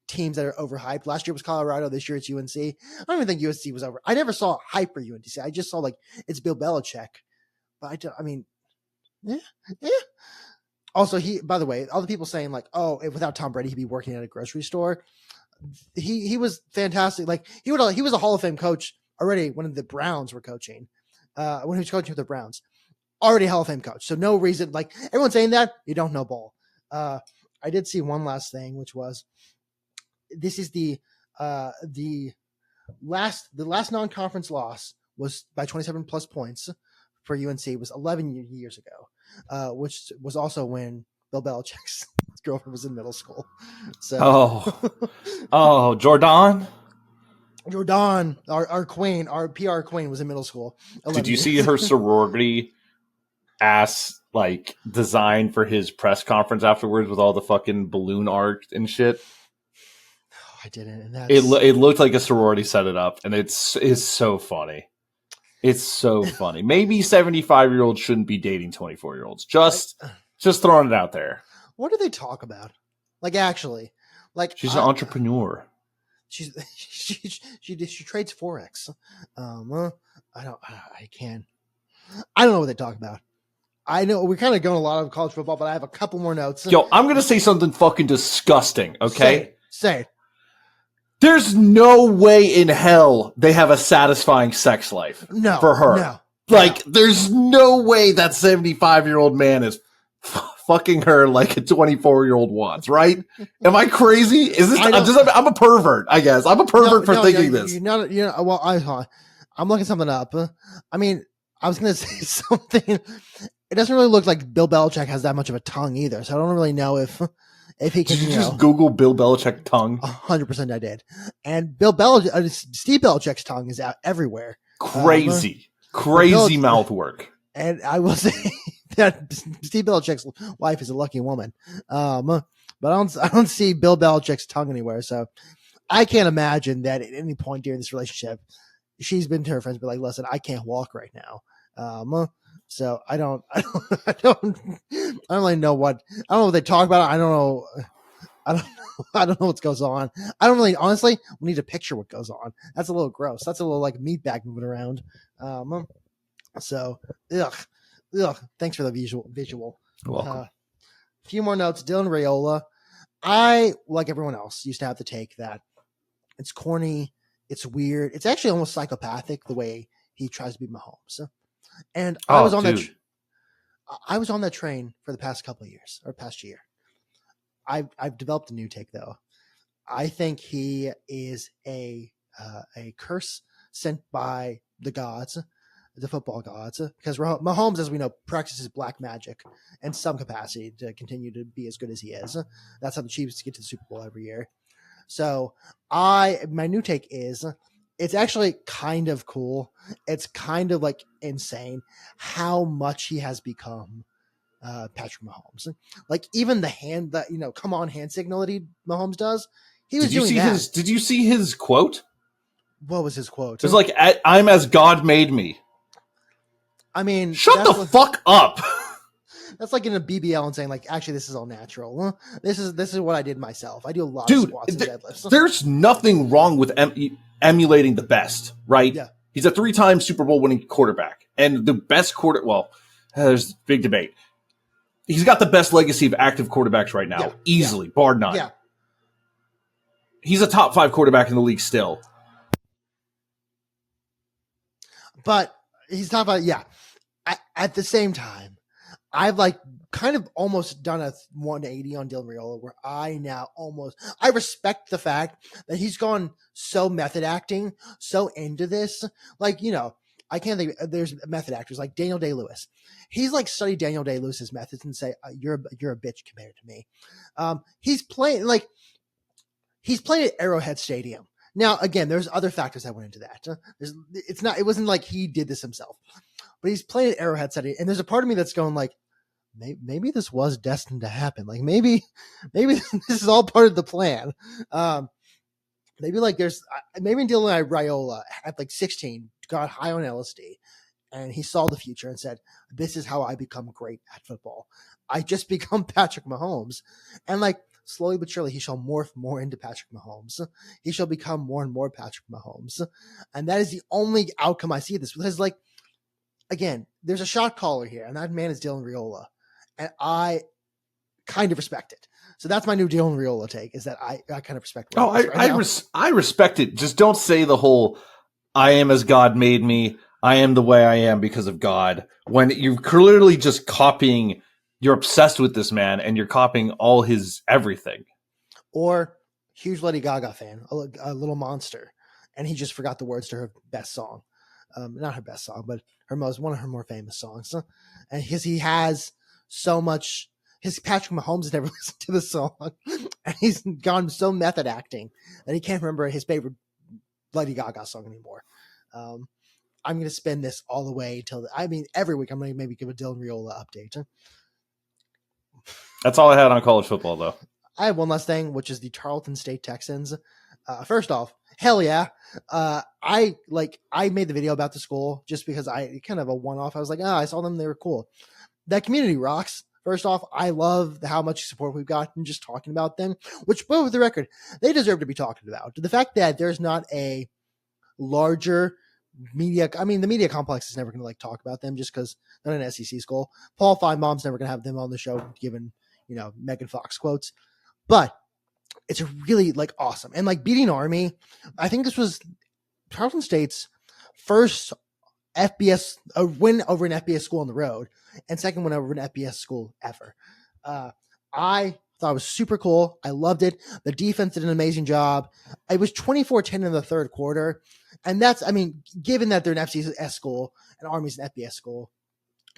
teams that are overhyped. Last year was Colorado. This year it's UNC. I don't even think UNC was over. I never saw hype for UNC. I just saw like it's Bill Belichick. But yeah. Also, by the way, all the people saying like, oh, without Tom Brady, he'd be working at a grocery store. He was fantastic. Like he was a Hall of Fame coach already when the Browns were coaching. When he was coaching with the Browns, already Hall of Fame coach. So no reason, like everyone saying that, you don't know ball. I did see one last thing, which was this is the last non-conference loss was by 27 plus points for UNC was 11 years ago, which was also when Bill Belichick's girlfriend was in middle school. So, Jordan, our queen, our PR queen, was in middle school. Did you see her sorority ass like design for his press conference afterwards with all the fucking balloon art and shit? No, I didn't. And it looked like a sorority set it up, and it's so funny. It's so funny. Maybe 75-year-olds shouldn't be dating 24-year-olds. Just throwing it out there. What do they talk about? Like actually, like she's an entrepreneur. She trades forex. I don't know what they talk about. I know we're kind of going a lot of college football, but I have a couple more notes. Yo, I'm gonna say something fucking disgusting. Okay, say it. There's no way in hell they have a satisfying sex life for her. There's no way that 75-year-old man is fucking her like a 24-year-old wants, right? Am I crazy? Is this? I'm a pervert, I guess. I'm a pervert for thinking this. I'm looking something up. I mean, I was going to say something. It doesn't really look like Bill Belichick has that much of a tongue either, so I don't really know if he can. Did you just Google Bill Belichick tongue? 100% I did. And Steve Belichick's tongue is out everywhere. Crazy mouth work. And I will say that Steve Belichick's wife is a lucky woman. But I don't see Bill Belichick's tongue anywhere. So I can't imagine that at any point during this relationship, she's been to her friends, but like, listen, I can't walk right now. So I don't really know what they talk about. I don't know what goes on. I don't really, honestly, we need to picture what goes on. That's a little gross. That's a little like meat bag moving around. So thanks for the visual. You're welcome. A few more notes. Dylan Raiola. I, like everyone else, used to have to take that. It's corny. It's weird. It's actually almost psychopathic the way he tries to be Mahomes. And I was on that train for the past couple of years or past year. I've developed a new take though. I think he is a curse sent by the gods, the football gods, because Mahomes, as we know, practices black magic in some capacity to continue to be as good as he is. That's how the Chiefs get to the Super Bowl every year. So my new take is it's actually kind of cool. It's kind of like insane how much he has become Patrick Mahomes. Like even the hand that, come on hand signal that Mahomes does. He was doing that. Did you see his quote? What was his quote? It was like, I'm as God made me. I mean, shut the fuck up. That's like in a BBL and saying like, actually, this is all natural. This is what I did myself. I do a lot of squats and deadlifts. There's nothing wrong with emulating the best, right? Yeah. He's a 3-time Super Bowl winning quarterback and the best there's big debate. He's got the best legacy of active quarterbacks right now, easily, bar none. Yeah. He's a top 5 quarterback in the league still. But he's top 5, yeah. At the same time, I've like kind of almost done a 180 on Dylan Raiola where I respect the fact that he's gone so method acting, so into this. Like, I can't think there's method actors like Daniel Day-Lewis. He's like studied Daniel Day-Lewis's methods and say, you're a bitch compared to me. He's playing at Arrowhead Stadium. Now, again, there's other factors that went into that. It wasn't like he did this himself, but he's playing at Arrowhead Stadium. And there's a part of me that's going like, maybe this was destined to happen. Like maybe this is all part of the plan. Maybe Dylan Raiola at like 16 got high on LSD and he saw the future and said, this is how I become great at football. I just become Patrick Mahomes. And like slowly but surely, he shall morph more into Patrick Mahomes. He shall become more and more Patrick Mahomes. And that is the only outcome I see of this. Because like, again, there's a shot caller here and that man is Dylan Raiola. And I kind of respect it. So that's my new Dylan Raiola take is that I kind of respect. I respect it. Just don't say the whole, I am as God made me. I am the way I am because of God. When you're clearly just copying, you're obsessed with this man and you're copying all his everything. Or huge Lady Gaga fan, a little monster. And he just forgot the words to her best song. Not her best song, but one of her more famous songs. And because he has so much, his Patrick Mahomes has never listened to the song, and he's gone so method acting that he can't remember his favorite Lady Gaga song anymore. I'm going to spend this all the way till every week I'm going to maybe give a Dylan Raiola update. That's all I had on college football, though. I have one last thing, which is the Tarleton State Texans. First off, hell yeah. I made the video about the school just because I kind of a one-off. I was like, I saw them. They were cool. That community rocks. First off, I love how much support we've gotten just talking about them, which, both with the record, they deserve to be talked about. The fact that there's not a larger media, the media complex is never going to talk about them just because they're an SEC school. Paul Feinbaum's never going to have them on the show given, Megan Fox quotes. But it's really awesome. And beating Army, I think this was Tarleton State's first FBS a win over an FBS school on the road and second win over an FBS school ever. I thought it was super cool. I loved it. The defense did an amazing job. It was 24-10 in the third quarter. And that's, given that they're an FCS school and Army's an FBS school,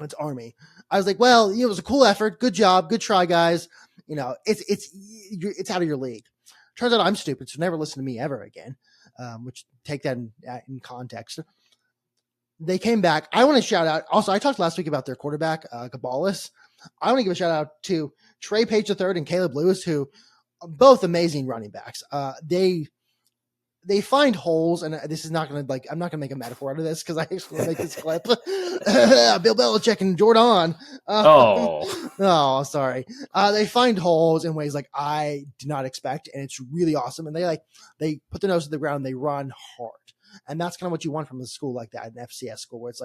it's Army. I was like, well, it was a cool effort. Good job. Good try, guys. It's out of your league. Turns out I'm stupid, so never listen to me ever again, which take that in context. They came back. I want to shout out. Also, I talked last week about their quarterback, Gabalis. I want to give a shout out to Trey Page III and Caleb Lewis, who are both amazing running backs. They find holes, and this is not going to I'm not going to make a metaphor out of this because I actually want to make this clip. Bill Belichick and Jordan. Oh, sorry. They find holes in ways I did not expect, and it's really awesome. And they put their nose to the ground, and they run hard. And that's kind of what you want from a school like that, an FCS school, where it's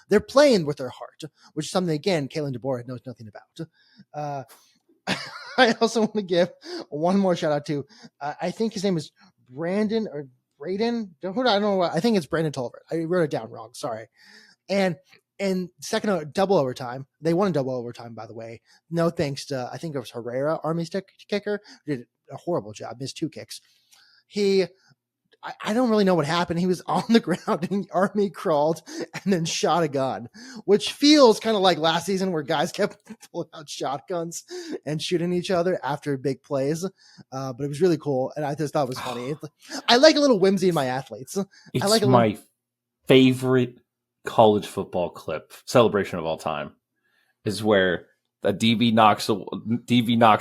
they're playing with their heart, which is something, again, Kalen DeBoer knows nothing about. I also want to give one more shout out to, I think his name is Brandon or Braden. I don't know. I think it's Brandon Tolbert. I wrote it down wrong. Sorry. And second double overtime, they won in double overtime, by the way. No thanks to, I think it was Herrera, Army's kicker, who did a horrible job, missed 2 kicks. I don't really know what happened. He was on the ground and Army crawled and then shot a gun, which feels kind of like last season where guys kept pulling out shotguns and shooting each other after big plays. But it was really cool. And I just thought it was funny. I like a little whimsy in my athletes. It's my favorite college football clip, celebration of all time, is where a DB knocks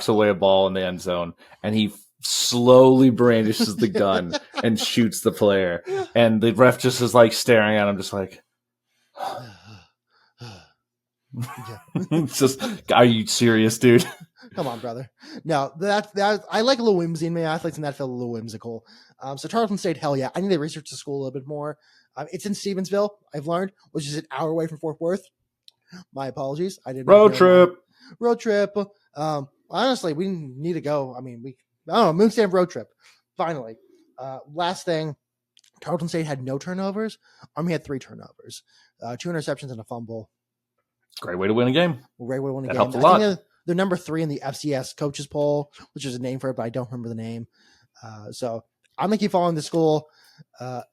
away a ball in the end zone and he slowly brandishes the gun and shoots the player, and the ref just is staring at him, just it's just, are you serious, dude? Come on, brother. No, that I like a little whimsy in my athletes, and that felt a little whimsical. So Tarleton State, hell yeah. I need to research the school a little bit more. It's in Stevensville, I've learned, which is an hour away from Fort Worth. My apologies. I didn't road trip. Honestly, we need to go. Moonstamp road trip. Finally. Last thing, Tarleton State had no turnovers. Army had 3 turnovers, 2 interceptions and a fumble. Great way to win a game. Great way to win a That game. helped a lot. They're number 3 in the FCS coaches poll, which is a name for it, but I don't remember the name. So I'm going to keep following the school.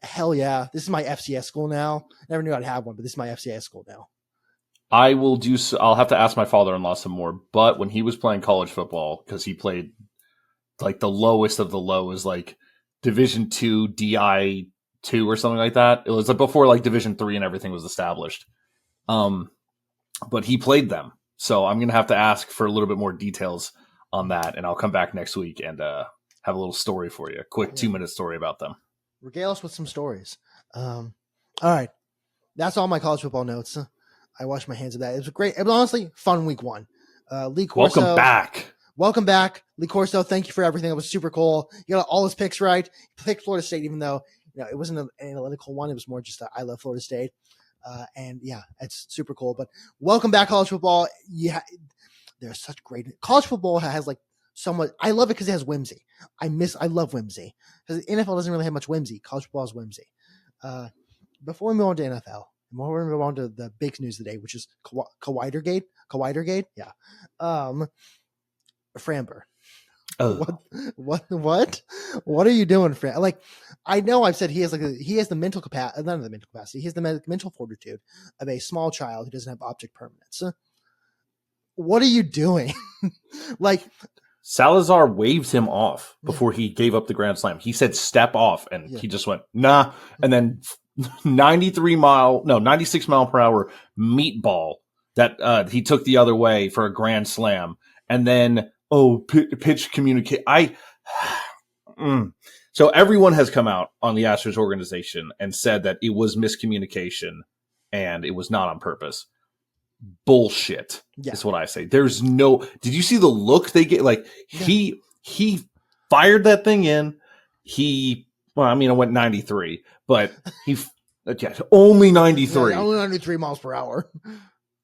Hell yeah. This is my FCS school now. Never knew I'd have one, but this is my FCS school now. I'll have to ask my father-in-law some more, but when he was playing college football, because he played like the lowest of the low is like Division 2 DI 2 or something like that. It was like before like Division 3 and everything was established. But he played them. So I'm going to have to ask for a little bit more details on that. And I'll come back next week and have a little story for you. A quick 2-minute story about them. Regale us with some stories. All right. That's all my college football notes. I washed my hands of that. It was great. It was honestly fun week 1. Lee Corso. Welcome back. Lee Corso. Thank you for everything. It was super cool. You got all his picks right. He picked Florida State, even though it wasn't an analytical one. It was more just I love Florida State. And yeah, it's super cool. But welcome back, college football. Yeah, there's such great college football has like so much. I love it because it has whimsy. I love whimsy because NFL doesn't really have much whimsy. College football is whimsy. Before we move on to NFL, we're going to move on to the big news of the day, which is Kawhitergate. Kawhitergate, yeah. Framber. Oh. What are you doing, Fran? Like, I know I've said he has the mental capacity, none of the mental capacity. He has the mental fortitude of a small child who doesn't have object permanence. What are you doing? Like, Salazar waved him off before he gave up the grand slam. He said, "Step off," and he just went, "Nah," and then 96 mile per hour meatball that he took the other way for a grand slam, and then pitch communicate. So everyone has come out on the Astros organization and said that it was miscommunication and it was not on purpose. Bullshit is what I say. There's no. Did you see the look they get? Like he fired that thing in. I went 93, but only 93. Yeah, only 93 miles per hour.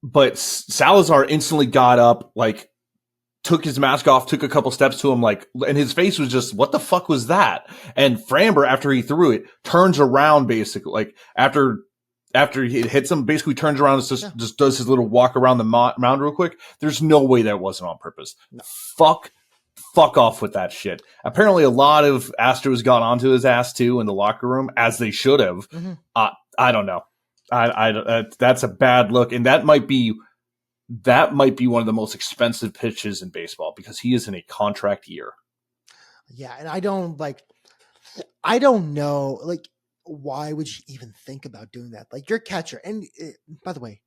But Salazar instantly got up, like, took his mask off, took a couple steps to him, like, and his face was just, what the fuck was that? And Framber, after he threw it, turns around basically, like, after he hits him, basically turns around and just does his little walk around the mound real quick. There's no way that wasn't on purpose. No. Fuck off with that shit. Apparently a lot of Astros got onto his ass too in the locker room, as they should have. Mm-hmm. I don't know. That's a bad look. And that might be one of the most expensive pitches in baseball because he is in a contract year. Yeah. And I don't know, like, why would you even think about doing that? Like, your catcher, and by the way,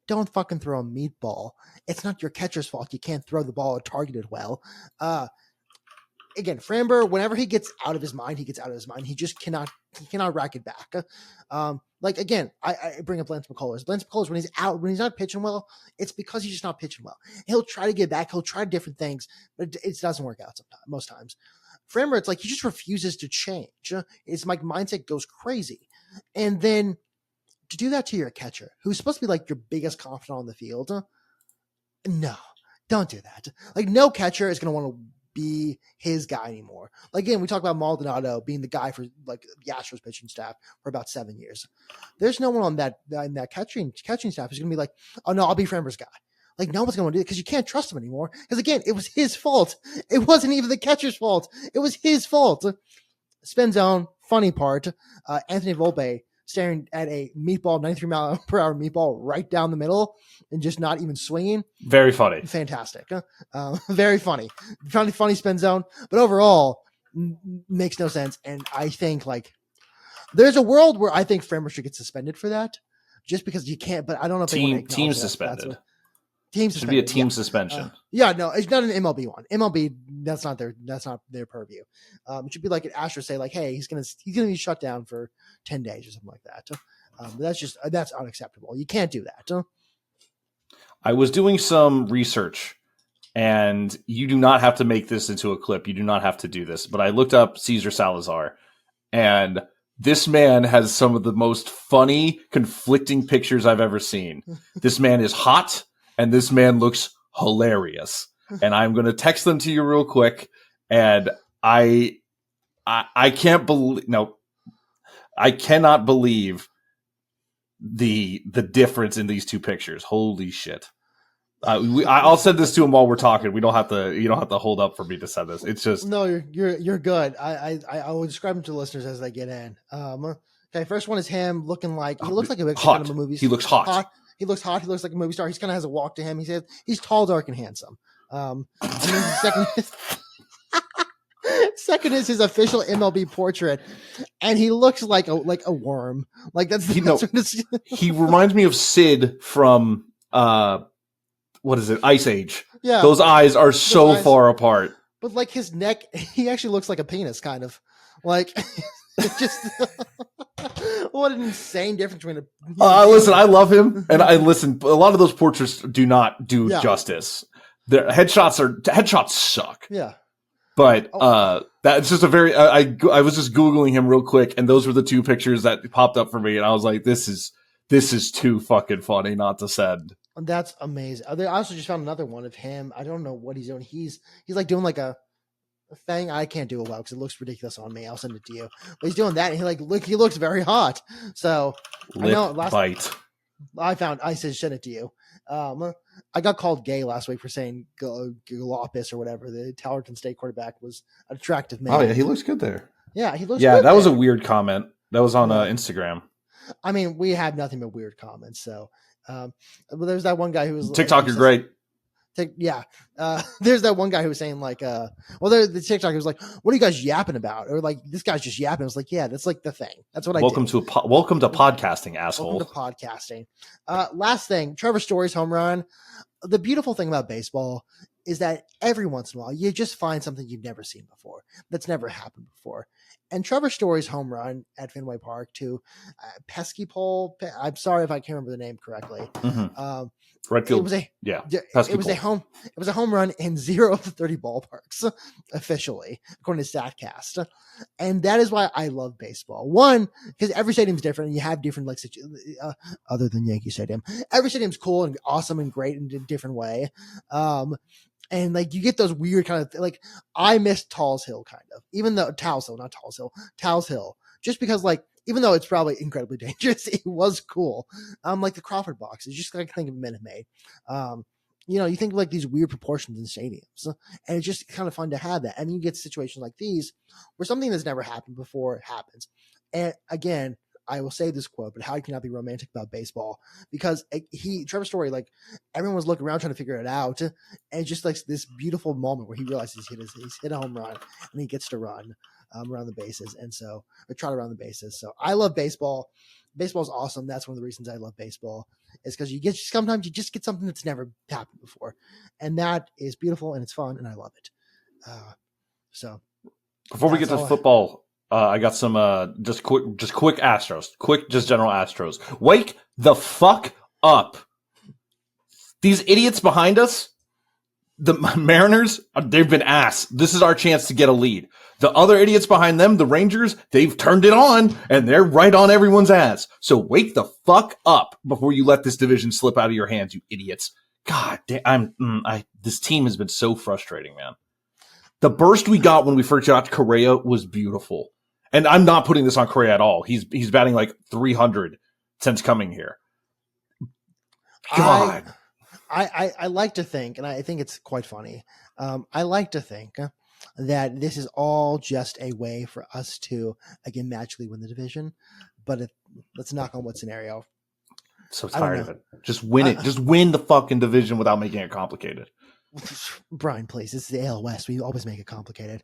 don't fucking throw a meatball. It's not your catcher's fault. You can't throw the ball or target it well. Again, Framber, whenever he gets out of his mind, he just cannot rack it back. Like, again, I bring up Lance McCullers. Lance McCullers, when he's not pitching well, it's because he's just not pitching well. He'll try to get back. He'll try different things, but it doesn't work out most times. Framber, it's like he just refuses to change. It's like mindset goes crazy. And then to do that to your catcher, who's supposed to be like your biggest confidant on the field, no, don't do that. Like, no catcher is going to want to be his guy anymore. Like, again, we talk about Maldonado being the guy for like the Astros pitching staff for about 7 years. There's no one on that catching staff who's going to be like, oh no, I'll be Framber's guy. Like, no one's going to do it because you can't trust him anymore. Because again, it was his fault. It wasn't even the catcher's fault. It was his fault. Spin zone, funny part. Anthony Volpe staring at a meatball, 93 mile per hour meatball right down the middle and just not even swinging. Very funny. Fantastic. Very funny. Funny spin zone. But overall, makes no sense. And I think, like, there's a world where I think Framber should get suspended for that just because you can't. But I don't know if team suspended. Team should be a team suspension. No, it's not an MLB one. MLB, that's not their purview. It should be like an Astros say, like, hey, he's gonna be shut down for 10 days or something like that. That's unacceptable. You can't do that. I was doing some research, and you do not have to make this into a clip. You do not have to do this, but I looked up Cesar Salazar, and this man has some of the most funny, conflicting pictures I've ever seen. This man is hot. And this man looks hilarious. And I'm going to text them to you real quick. And I cannot believe the difference in these two pictures. Holy shit. I'll send this to him while we're talking. You don't have to hold up for me to send this. It's just no, you're good. I will describe him to the listeners as they get in. Okay, first one is him looking like he looks like a hot. Kind of a movie. He looks hot. He looks hot. He looks like a movie star. He kind of has a walk to him. He says he's tall, dark, and handsome. And then the second is his official MLB portrait, and he looks like a worm. Like that's he reminds me of Sid from what is it? Ice Age. Yeah. Those eyes are so far apart. But like his neck, he actually looks like a penis, kind of. Like just what an insane difference between listen, I love him, and I listen. A lot of those portraits do not do justice. Their headshots suck. Yeah. But that's just a very. I was just Googling him real quick, and those were the two pictures that popped up for me, and I was like, this is too fucking funny not to send. That's amazing. I also just found another one of him. I don't know what he's doing. He's like doing like a thing. I can't do it well because it looks ridiculous on me. I'll send it to you. But he's doing that, and he looks very hot. So I know bite. I said send it to you. I got called gay last week for saying Galopis or whatever. The Tarleton State quarterback was an attractive man. Oh yeah, he looks good there. Yeah, he looks. Yeah, good that there. was a weird comment. That was on Instagram. I mean, we have nothing but weird comments. So, but there's that one guy who was TikTok. You're great. There's that one guy who was saying like, the TikTok was like, what are you guys yapping about? Or like, this guy's just yapping. I was like, yeah, that's like the thing. That's what welcome I do. Welcome to podcasting, asshole. Welcome to podcasting. Last thing, Trevor Story's home run. The beautiful thing about baseball is that every once in a while, you just find something you've never seen before. That's never happened before. And Trevor Story's home run at Fenway Park to Pesky Pole. I'm sorry if I can't remember the name correctly. Mm-hmm. Redfield. It was a home run in 0 of the 30 ballparks officially, according to Statcast. And that is why I love baseball. One, because every stadium is different and you have different other than Yankee Stadium. Every stadium's cool and awesome and great in a different way. And like you get those weird kind of like I miss Towles Hill kind of, even though Towles Hill, just because like even though it's probably incredibly dangerous, it was cool. Like the Crawford box, it's just like think of Minute Maid. You think of like these weird proportions in stadiums, and it's just kind of fun to have that. And you get situations like these where something that's never happened before happens. And again, I will say this quote, but how can you not be romantic about baseball? Because Trevor Story, like everyone was looking around trying to figure it out, and it's just like this beautiful moment where he realizes he's hit a home run and he gets to run around the bases, or trot around the bases. So I love baseball. Baseball's awesome. That's one of the reasons I love baseball is because sometimes you just get something that's never happened before, and that is beautiful and it's fun and I love it. So before we get to football. I got some just quick Astros. Quick, just general Astros. Wake the fuck up. These idiots behind us, the Mariners, they've been ass. This is our chance to get a lead. The other idiots behind them, the Rangers, they've turned it on, and they're right on everyone's ass. So wake the fuck up before you let this division slip out of your hands, you idiots. God damn, this team has been so frustrating, man. The burst we got when we first got Correa was beautiful. And I'm not putting this on Correa at all. He's batting like 300 since coming here. God. I like to think, and I think it's quite funny. I like to think that this is all just a way for us to, again, magically win the division. But let's knock on wood scenario. So tired of it. Just win it. Just win the fucking division without making it complicated. Brian, please. This is the AL West. We always make it complicated.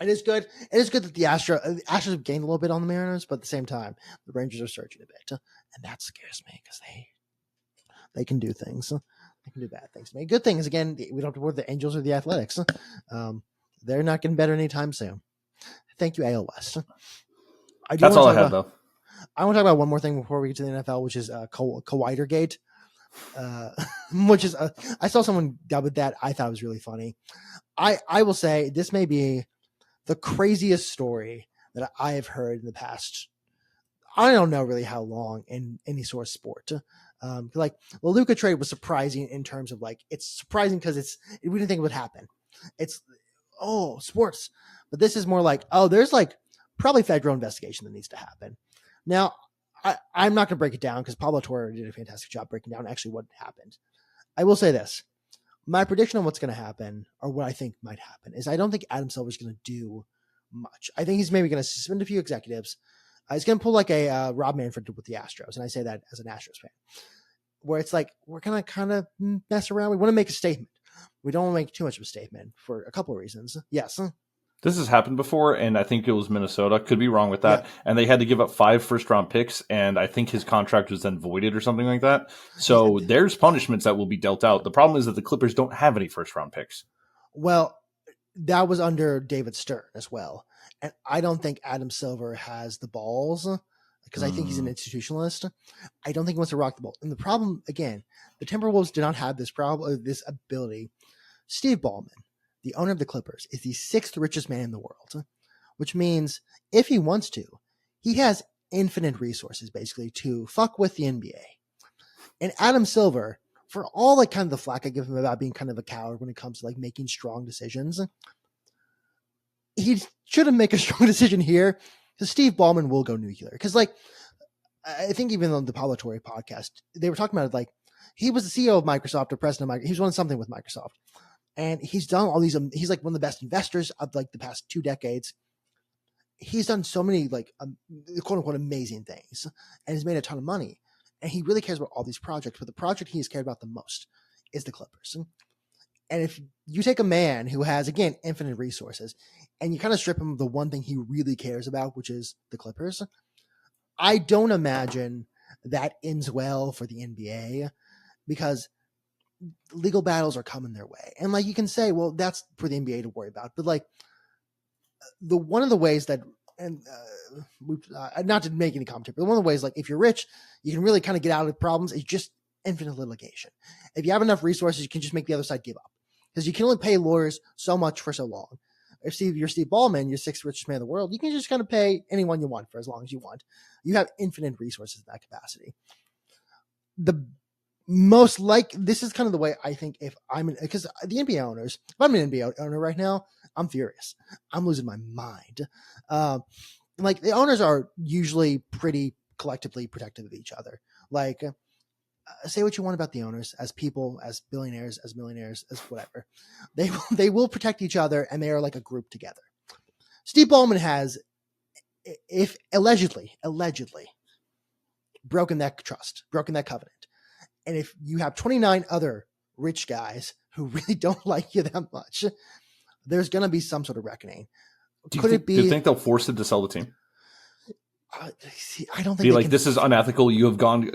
It is good. It is good that the Astros have gained a little bit on the Mariners, but at the same time, the Rangers are surging a bit, and that scares me because they can do things. They can do bad things to me. Good thing is, again, we don't have to worry the Angels or the Athletics. They're not getting better anytime soon. Thank you, AL West. That's all I have, though. I want to talk about one more thing before we get to the NFL, which is Kawhitergate. Which is I saw someone dub with that. I thought it was really funny. I will say this may be the craziest story that I have heard in the past. I don't know really how long in any sort of sport. Like the Luka trade was surprising in terms of like, it's surprising because we didn't think it would happen. It's, sports, but this is more like, there's like probably federal investigation that needs to happen. Now I'm not going to break it down because Pablo Torre did a fantastic job breaking down actually what happened. I will say this. My prediction on what's going to happen, or what I think might happen, is I don't think Adam Silver is going to do much. I think he's maybe going to suspend a few executives. He's going to pull like a Rob Manfred with the Astros, and I say that as an Astros fan, where it's like we're going to kind of mess around. We want to make a statement. We don't want to make too much of a statement for a couple of reasons. Yes. This has happened before, and I think it was Minnesota. Could be wrong with that. Yeah. And they had to give up 5 first-round picks, and I think his contract was then voided or something like that. So there's punishments that will be dealt out. The problem is that the Clippers don't have any first-round picks. Well, that was under David Stern as well. And I don't think Adam Silver has the balls because I think he's an institutionalist. I don't think he wants to rock the ball. And the problem, again, the Timberwolves do not have this problem, this ability. Steve Ballmer, the owner of the Clippers, is the 6th richest man in the world, which means if he wants to, he has infinite resources basically to fuck with the NBA. And Adam Silver, for all like kind of the flack I give him about being kind of a coward when it comes to like making strong decisions, he shouldn't make a strong decision here because Steve Ballmer will go nuclear. Because like, I think even on the Pablo Torre podcast, they were talking about it like he was the CEO of Microsoft or president of Microsoft. He was doing something with Microsoft. And he's done all these, he's like one of the best investors of like the past 2 decades. He's done so many like quote unquote amazing things and he's made a ton of money. And he really cares about all these projects, but the project he has cared about the most is the Clippers. And if you take a man who has, again, infinite resources and you kind of strip him of the one thing he really cares about, which is the Clippers, I don't imagine that ends well for the NBA because legal battles are coming their way. And like you can say, well, that's for the NBA to worry about. But like one of the ways that, and not to make any commentary, but one of the ways, like if you're rich, you can really kind of get out of problems is just infinite litigation. If you have enough resources, you can just make the other side give up because you can only pay lawyers so much for so long. If you're Steve Ballmer, you're 6th richest man in the world, you can just kind of pay anyone you want for as long as you want. You have infinite resources in that capacity. The most like this is kind of the way I think if I'm because the NBA owners, if I'm an NBA owner right now, I'm furious. I'm losing my mind. Like the owners are usually pretty collectively protective of each other. Like say what you want about the owners as people, as billionaires, as millionaires, as whatever. They will protect each other and they are like a group together. Steve Ballmer has, if allegedly broken that trust, broken that covenant. And if you have 29 other rich guys who really don't like you that much, there's going to be some sort of reckoning. Do you think they'll force him to sell the team? I don't think like this is unethical. You've gone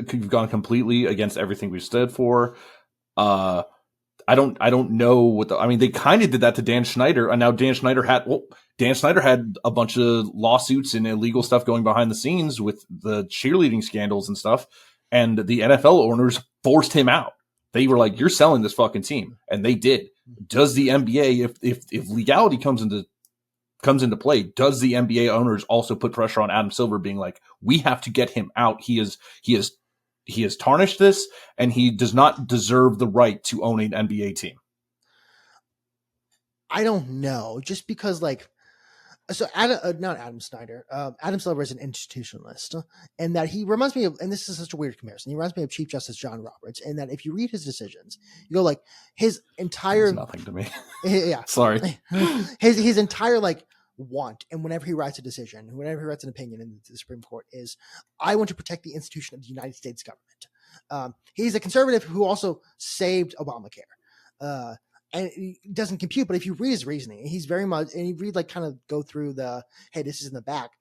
completely against everything we stood for. I don't know what they kind of did that to Dan Snyder, and now Dan Snyder had a bunch of lawsuits and illegal stuff going behind the scenes with the cheerleading scandals and stuff. And the NFL owners forced him out. They were like, "You're selling this fucking team," and they did. Does the NBA, if legality comes into play, does the NBA owners also put pressure on Adam Silver, being like, "We have to get him out. He has tarnished this, and he does not deserve the right to own an NBA team." I don't know, just because like. So not Adam Snyder. Adam Silver is an institutionalist, and that he reminds me of, and this is such a weird comparison. He reminds me of Chief Justice John Roberts, and that if you read his decisions, you go like his entire nothing to me. Yeah, sorry. His entire like want, and whenever he writes a decision, whenever he writes an opinion in the Supreme Court, is I want to protect the institution of the United States government. He's a conservative who also saved Obamacare. And it doesn't compute, but if you read his reasoning, he's very much, and you read like kind of go through the, hey, this is in the back.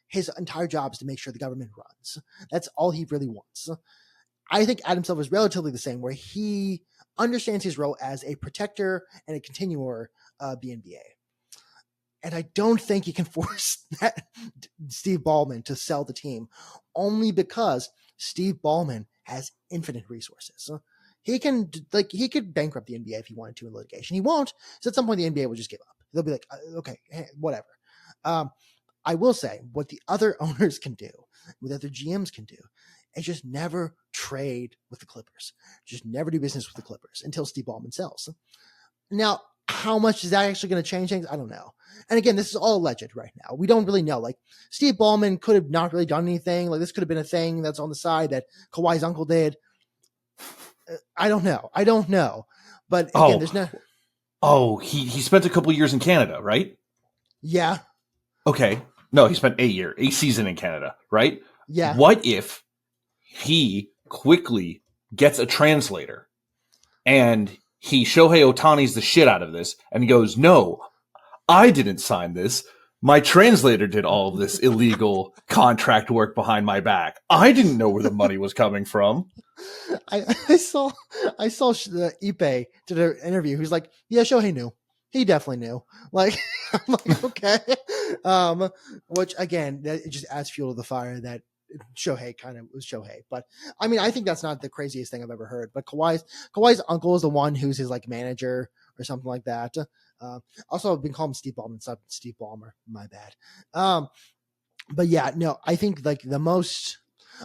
His entire job is to make sure the government runs. That's all he really wants. I think Adam Silver is relatively the same, where he understands his role as a protector and a continuer of the NBA. And I don't think he can force Steve Ballmer to sell the team, only because Steve Ballmer has infinite resources. He could bankrupt the NBA if he wanted to in litigation. He won't. So at some point, the NBA will just give up. They'll be like, okay, whatever. I will say what the other owners can do, what other GMs can do, is just never trade with the Clippers. Just never do business with the Clippers until Steve Ballmer sells. Now, How much is that actually going to change things? I don't know. And again, this is all alleged right now. We don't really know. Like Steve Ballmer could have not really done anything. Like this could have been a thing that's on the side that Kawhi's uncle did. I don't know. But again, there's no. Oh, he spent a couple years in Canada, right? Yeah. Okay. No, he spent a season in Canada, right? Yeah. What if he quickly gets a translator and he Shohei Ohtani's the shit out of this and he goes, no, I didn't sign this. My translator did all of this illegal contract work behind my back. I didn't know where the money was coming from. I saw the Ipe did an interview. He's like, yeah, Shohei knew. He definitely knew. Like, I'm like, okay. Which again, it just adds fuel to the fire that Shohei kind of was Shohei. But I mean, I think that's not the craziest thing I've ever heard. But Kawhi's uncle is the one who's his like manager or something like that. Also, I've been calling him Steve Ballmer, it's not Steve Ballmer. My bad. But yeah, no, I think like the most.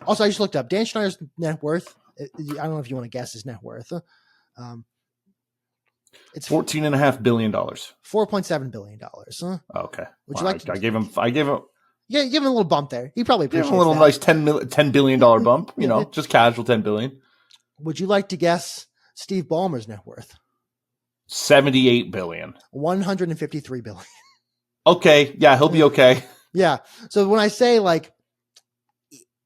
Also, I just looked up Dan Schneider's net worth. I don't know if you want to guess his net worth. It's $14.5 billion. $4.7 billion. Okay. Would you like? I gave him. Yeah, give him a little bump there. He probably appreciates a little that. nice $10 billion bump. You know, just casual $10 billion. Would you like to guess Steve Ballmer's net worth? $78 billion. $153 billion. Okay. Yeah, he'll be okay. Yeah. So when I say like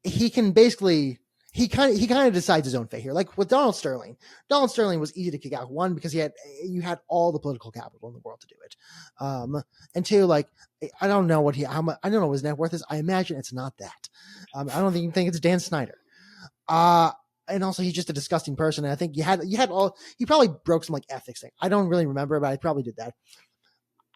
he can basically he kind of decides his own fate here. Like with Donald Sterling was easy to kick out. One, because you had all the political capital in the world to do it. And two, like I don't know I don't know what his net worth is. I imagine it's not that. I don't even think it's Dan Snyder. And also he's just a disgusting person. And I think he probably broke some like ethics thing. I don't really remember, but I probably did that.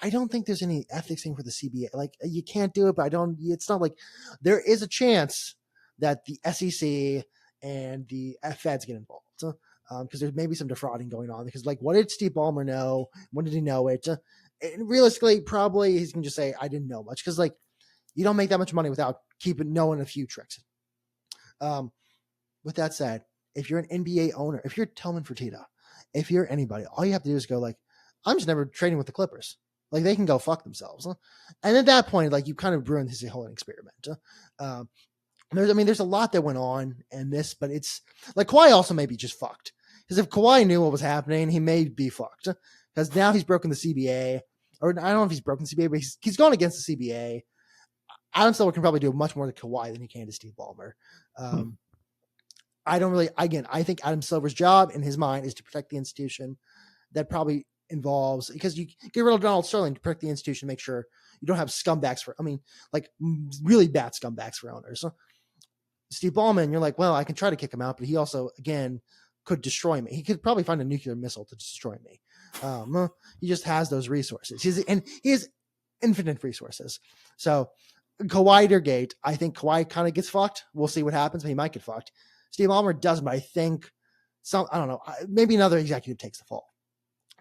I don't think there's any ethics thing for the CBA. Like you can't do it, but it's not like there is a chance that the SEC and the Feds get involved. Because there's maybe some defrauding going on because like, what did Steve Ballmer know? When did he know it? And realistically, probably he's going to just say, I didn't know much. Cause like you don't make that much money without knowing a few tricks. With that said, if you're an NBA owner, if you're Tillman Fertitta, if you're anybody, all you have to do is go like, I'm just never trading with the Clippers. Like they can go fuck themselves. And at that point, like you kind of ruined his whole experiment. There's a lot that went on in this, but it's like Kawhi also may be just fucked. Because if Kawhi knew what was happening, he may be fucked. Because now he's broken the CBA. Or I don't know if he's broken the CBA, but he's gone against the CBA. Adam Silver can probably do much more to Kawhi than he can to Steve Ballmer. I think Adam Silver's job in his mind is to protect the institution. That probably involves, because you get rid of Donald Sterling to protect the institution, make sure you don't have scumbags like really bad scumbags for owners. So Steve Ballmer, you're like, well, I can try to kick him out, but he also, again, could destroy me. He could probably find a nuclear missile to destroy me. He just has those resources. He has infinite resources. So Kawhitergate, I think Kawhi kind of gets fucked. We'll see what happens, but he might get fucked. Steve Ballmer doesn't, but I think I don't know, maybe another executive takes the fall.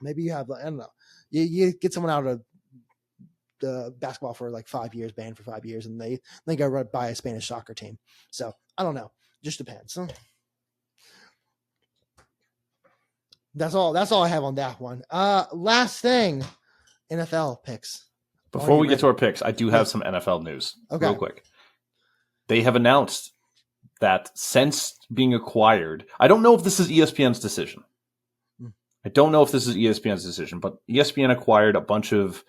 Maybe you have, I don't know, you get someone out of the basketball for like 5 years, banned for 5 years, and they go buy a Spanish soccer team. So I don't know, just depends. That's all I have on that one. Last thing, NFL picks. Before we get to our picks, I do have some NFL news. Okay. Real quick. They have announced that since being acquired, I don't know if this is ESPN's decision. I don't know if this is ESPN's decision, but ESPN acquired a bunch of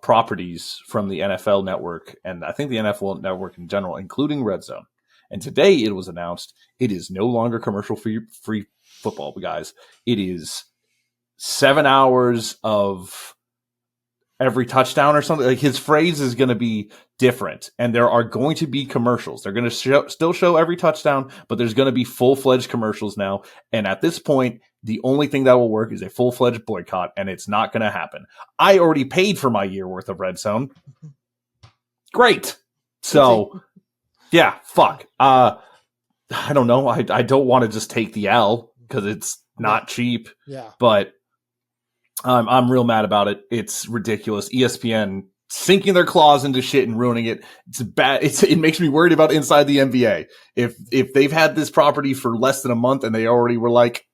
properties from the NFL network, and I think the NFL network in general, including Redzone. And today it was announced it is no longer commercial-free football, guys. It is 7 hours of every touchdown or something. Like his phrase is going to be different, and there are going to be commercials. They're going to still show every touchdown, but there's going to be full-fledged commercials now. And at this point, the only thing that will work is a full-fledged boycott, and it's not going to happen. I already paid for my year worth of Redzone. Great. So, yeah, fuck. I don't know. I don't want to just take the L because it's not cheap. Yeah. But I'm real mad about it. It's ridiculous. ESPN sinking their claws into shit and ruining it. It's bad. It makes me worried about inside the NBA. If they've had this property for less than a month and they already were like,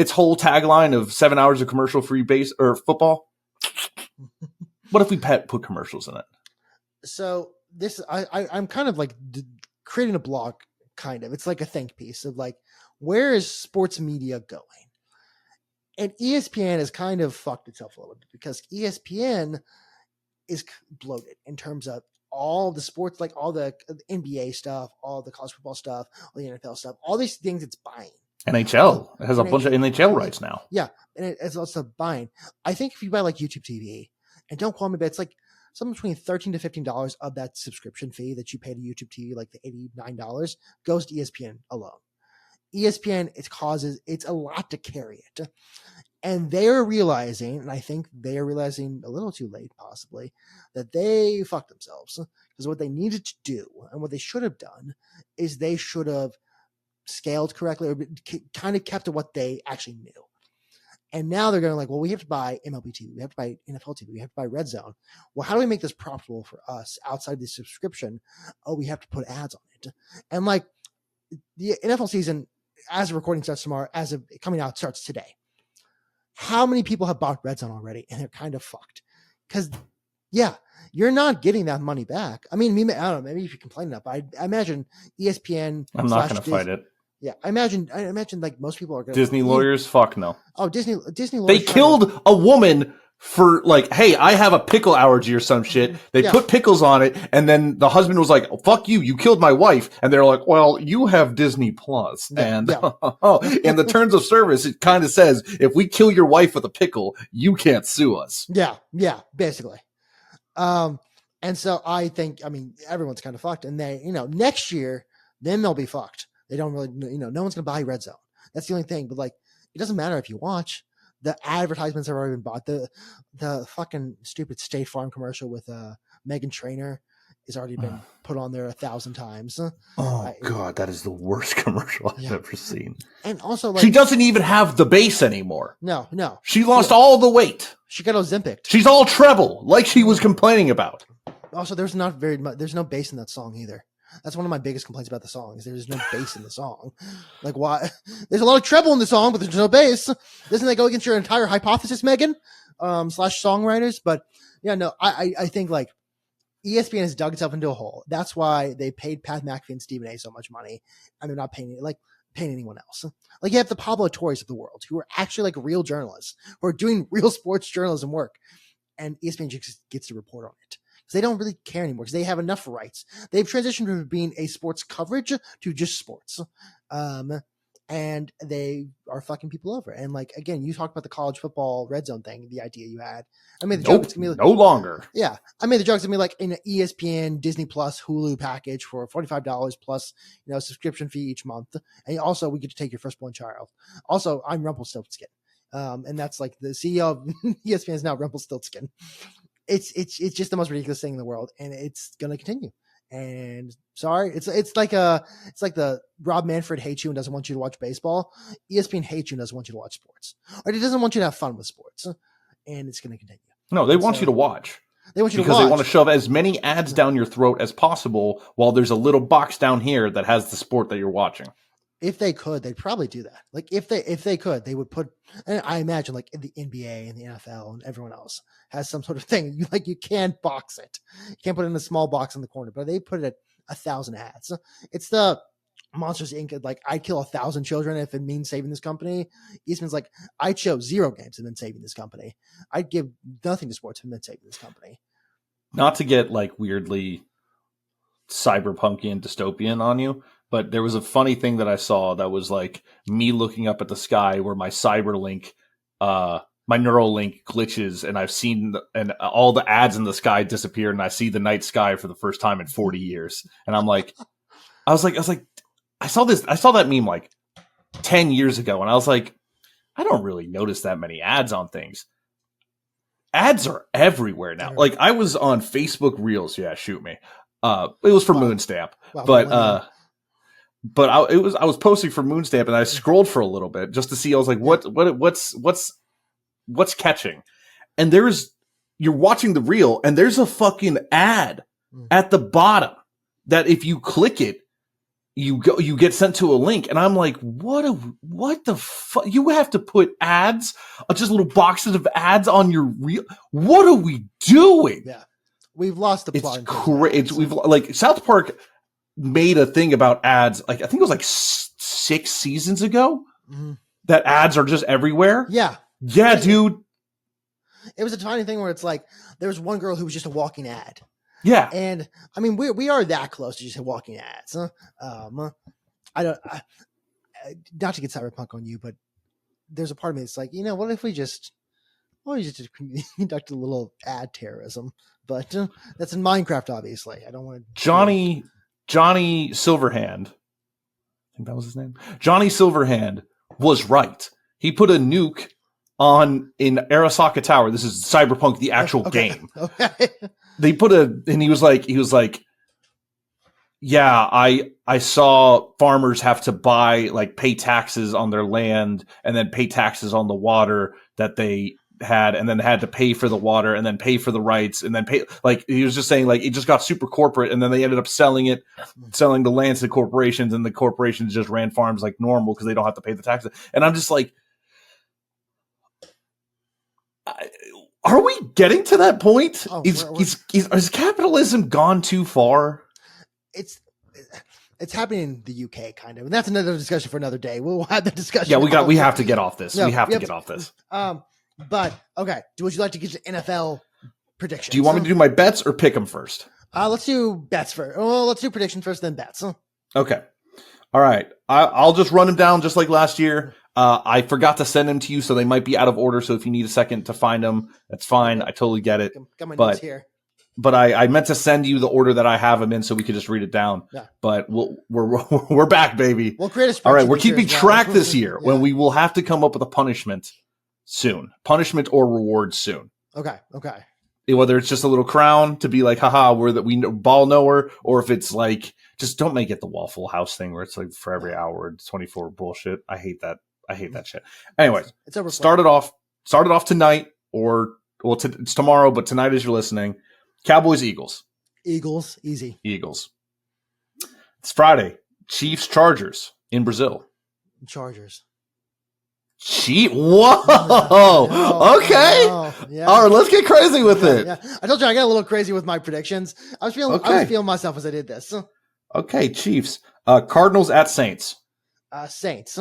its whole tagline of 7 hours of commercial-free base or football. What if we put commercials in it? So this, I'm kind of like creating a blog, kind of. It's like a think piece of like, where is sports media going? And ESPN has kind of fucked itself a little bit because ESPN is bloated in terms of all the sports, like all the NBA stuff, all the college football stuff, all the NFL stuff, all these things it's buying. NHL. It has a bunch of NHL rights now. Yeah. And it's also buying. I think if you buy like YouTube TV, and don't quote me, but it's like something between $13 to $15 of that subscription fee that you pay to YouTube TV, like the $89, goes to ESPN alone. ESPN, it's a lot to carry it. And they're realizing, and I think they are realizing a little too late, possibly, that they fucked themselves. Because what they needed to do, and what they should have done, is they should have scaled correctly, or kind of kept to what they actually knew. And now they're going like, well, we have to buy MLB TV, we have to buy NFL TV, we have to buy Redzone. Well, how do we make this profitable for us outside the subscription? Oh, we have to put ads on it. And like the NFL season, as of recording starts tomorrow, as of coming out starts today. How many people have bought Redzone already? And they're kind of fucked. Because, yeah, you're not getting that money back. I mean, I don't know, maybe if you complain enough, I imagine ESPN. I'm not going to fight it. Yeah, I imagine like most people are going to. Disney lawyers? Fuck no. Oh, Disney lawyers. They killed a woman for like, hey, I have a pickle allergy or some shit. They put pickles on it, and then the husband was like, oh, fuck you killed my wife. And they're like, well, you have Disney Plus. And in the terms of service, it kind of says, if we kill your wife with a pickle, you can't sue us. Yeah, basically. And so I think, I mean, everyone's kind of fucked. And they, next year, then they'll be fucked. They don't really, no one's going to buy Redzone. That's the only thing. But like, it doesn't matter if you watch. The advertisements have already been bought. The fucking stupid State Farm commercial with Meghan Trainor has already been put on there 1,000 times. Oh God, that is the worst commercial I've ever seen. And also, like, she doesn't even have the base anymore. No. She lost all the weight. She got Ozempic. She's all treble, like she was complaining about. Also, there's no bass in that song either. That's one of my biggest complaints about the song is there's no bass in the song. Like, why? There's a lot of treble in the song, but there's no bass. Doesn't that go against your entire hypothesis, Megan? / songwriters? But yeah, no, I think like ESPN has dug itself into a hole. That's why they paid Pat McAfee and Stephen A so much money. And they're not paying anyone else. Like you have the Pablo Torres of the world who are actually like real journalists who are doing real sports journalism work. And ESPN just gets to report on it. They don't really care anymore because they have enough rights. They've transitioned from being a sports coverage to just sports. And they are fucking people over. And like, again, you talked about the college football Redzone thing, the idea you had. I mean, the joke is going to be no longer. Yeah. I mean, the joke's going to be like in an ESPN, Disney Plus, Hulu package for $45 plus, subscription fee each month. And also we get to take your firstborn child. Also, I'm Rumpelstiltskin. And that's like the CEO of ESPN is now Rumpelstiltskin. It's just the most ridiculous thing in the world, and it's gonna continue. And sorry, it's like the Rob Manfred hates you and doesn't want you to watch baseball. ESPN hates you and doesn't want you to watch sports, or it doesn't want you to have fun with sports, and it's gonna continue. No, they want you to watch. They want you because to watch. They want to shove as many ads down your throat as possible, while there's a little box down here that has the sport that you're watching. If they could, they'd probably do that. Like if they could, they would put. And I imagine like the NBA and the NFL and everyone else has some sort of thing. You can't box it. You can't put it in a small box in the corner. But they put it at 1,000 ads. It's the Monsters Inc. Like I'd kill 1,000 children if it means saving this company. Eastman's like I'd show 0 games and then saving this company. I'd give nothing to sports and then saving this company. Not to get like weirdly cyberpunky and dystopian on you. But there was a funny thing that I saw that was like me looking up at the sky where my Cyberlink, my Neuralink glitches, and I've seen and all the ads in the sky disappear, and I see the night sky for the first time in 40 years. And I'm like, I saw that meme like 10 years ago, and I was like, I don't really notice that many ads on things. Ads are everywhere now. Like I was on Facebook Reels. Yeah, shoot me. It was for Moonstamp, but I was posting for Moonstamp, and I scrolled for a little bit just to see. I was like, what's catching? And you're watching the reel, and there's a fucking ad at the bottom that if you click it, you get sent to a link, and I'm like, what the fuck? You have to put ads, just little boxes of ads on your reel. What are we doing? Yeah, we've lost the plot. It's crazy. We've like South Park made a thing about ads. Like I think it was like 6 seasons ago. Mm-hmm. That ads are just everywhere. Yeah, dude. It was a tiny thing where it's like there was one girl who was just a walking ad. Yeah, and I mean we are that close to just walking ads. I don't not to get cyberpunk on you, but there's a part of me that's like, what if we just conduct a little ad terrorism? But that's in Minecraft, obviously. I don't want to. Johnny Silverhand, I think that was his name. Johnny Silverhand was right. He put a nuke in Arasaka Tower. This is Cyberpunk, the actual game. Okay. They put and he was like, yeah, I saw farmers have to pay taxes on their land and then pay taxes on the water that they had, and then had to pay for the water and then pay for the rights and then pay. Like, he was just saying, like, it just got super corporate, and then they ended up selling the lands to corporations, and the corporations just ran farms like normal because they don't have to pay the taxes. And I'm just like, are we getting to that point? Is capitalism gone too far? It's happening in the UK, kind of, and that's another discussion for another day. We'll have that discussion. Yeah, we have to get off this. We have to get off this. But okay, would you like to get to NFL predictions? Do you want me to do my bets or pick them first? Let's do bets first. Well, let's do predictions first, then bets. Okay. All right. I'll just run them down just like last year. I forgot to send them to you, so they might be out of order. So if you need a second to find them, that's fine. I totally get it. Got my notes here. But I meant to send you the order that I have them in, so we could just read it down. Yeah. But we're back, baby. We'll create a spreadsheet. All right, we're keeping track this year when we will have to come up with a punishment or reward soon. Okay. Whether it's just a little crown to be like, haha, we know ball knower, or if it's like, just don't make it the Waffle House thing where it's like for every hour it's 24 bullshit. I hate that shit. Anyways, it's started off tonight, it's tomorrow, but tonight as you're listening, Cowboys, Eagles, easy. Eagles. It's Friday. Chiefs, Chargers in Brazil. Chargers. Whoa! Okay. Yeah. All right, let's get crazy with it. Yeah. I told you I got a little crazy with my predictions. I was feeling myself as I did this. Okay, Chiefs. Cardinals at Saints. Saints.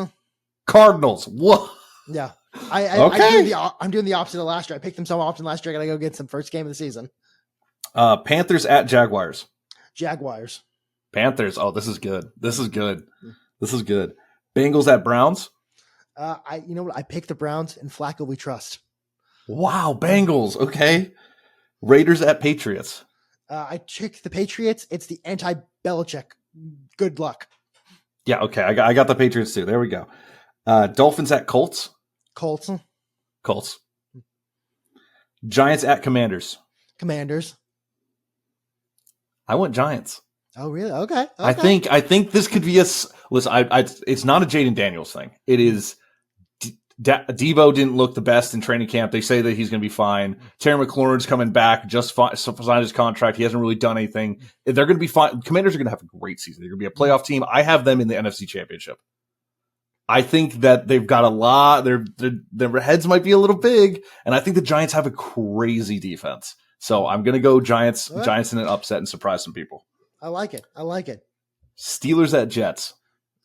Cardinals. Whoa. Yeah. I'm doing the opposite of last year. I picked them so often last year. I gotta go get some first game of the season. Panthers at Jaguars. Jaguars. Panthers. Oh, this is good. Bengals at Browns. You know what? I picked the Browns, and Flacco we trust. Wow, Bengals. Okay. Raiders at Patriots. I picked the Patriots. It's the anti-Belichick. Good luck. Yeah, okay. I got the Patriots too. There we go. Dolphins at Colts. Colts. Giants at Commanders. Commanders. I went Giants. Oh, really? Okay. I think this could be listen. It's not a Jaden Daniels thing. It is. Debo didn't look the best in training camp. They say that he's going to be fine. Terry McLaurin's coming back, just signed his contract. He hasn't really done anything. They're going to be fine. Commanders are going to have a great season. They're going to be a playoff team. I have them in the NFC Championship. I think that they've got a lot. Their heads might be a little big, and I think the Giants have a crazy defense. So I'm going to go Giants. Right. Giants in an upset and surprise some people. I like it. Steelers at Jets.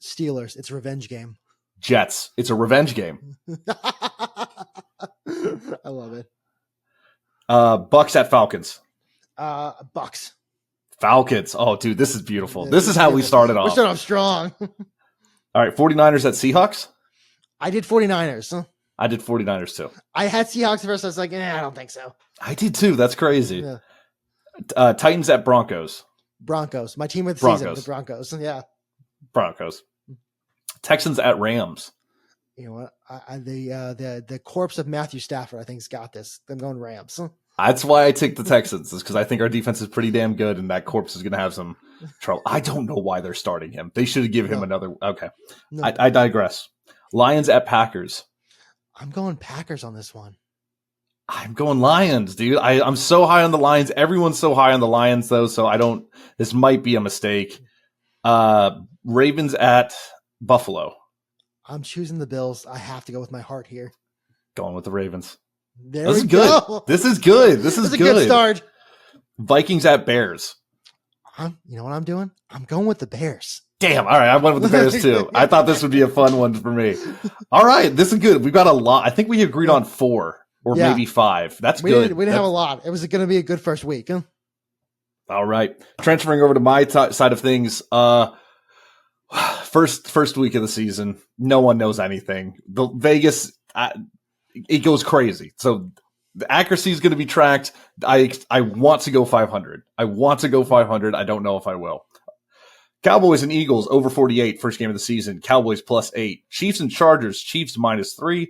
Steelers. It's a revenge game. Jets. It's a revenge game. I love it. Bucks at Falcons. Bucks. Falcons. Oh, dude, this is beautiful. This is how we started off. We're starting off strong. All right, 49ers at Seahawks. I did 49ers. I did 49ers too. I had Seahawks first. I was like, I don't think so. I did too. That's crazy. Yeah. Titans at Broncos. Broncos. My team of the season, the Broncos. Yeah. Broncos. Texans at Rams. You know what? The corpse of Matthew Stafford, I think, has got this. I'm going Rams. That's why I take the Texans, is because I think our defense is pretty damn good, and that corpse is going to have some trouble. I don't know why they're starting him. They should have given him another. Okay. No. I digress. Lions at Packers. I'm going Packers on this one. I'm going Lions, dude. I'm so high on the Lions. Everyone's so high on the Lions, though, so this might be a mistake. Ravens at Buffalo. I'm choosing the Bills. I have to go with my heart here. Going with the Ravens. This is good. This is good. This is a good start. Vikings at Bears. You know what I'm doing? I'm going with the Bears. Damn. All right. I went with the Bears too. I thought this would be a fun one for me. All right. This is good. We've got a lot. I think we agreed on 4 or maybe 5. That's good. We didn't have a lot. It was going to be a good first week. Huh? All right. Transferring over to my side of things. First week of the season, no one knows anything. The Vegas, it goes crazy. So the accuracy is going to be tracked. I want to go 500. I don't know if I will. Cowboys and Eagles over 48, first game of the season. Cowboys +8. Chiefs and Chargers, Chiefs -3.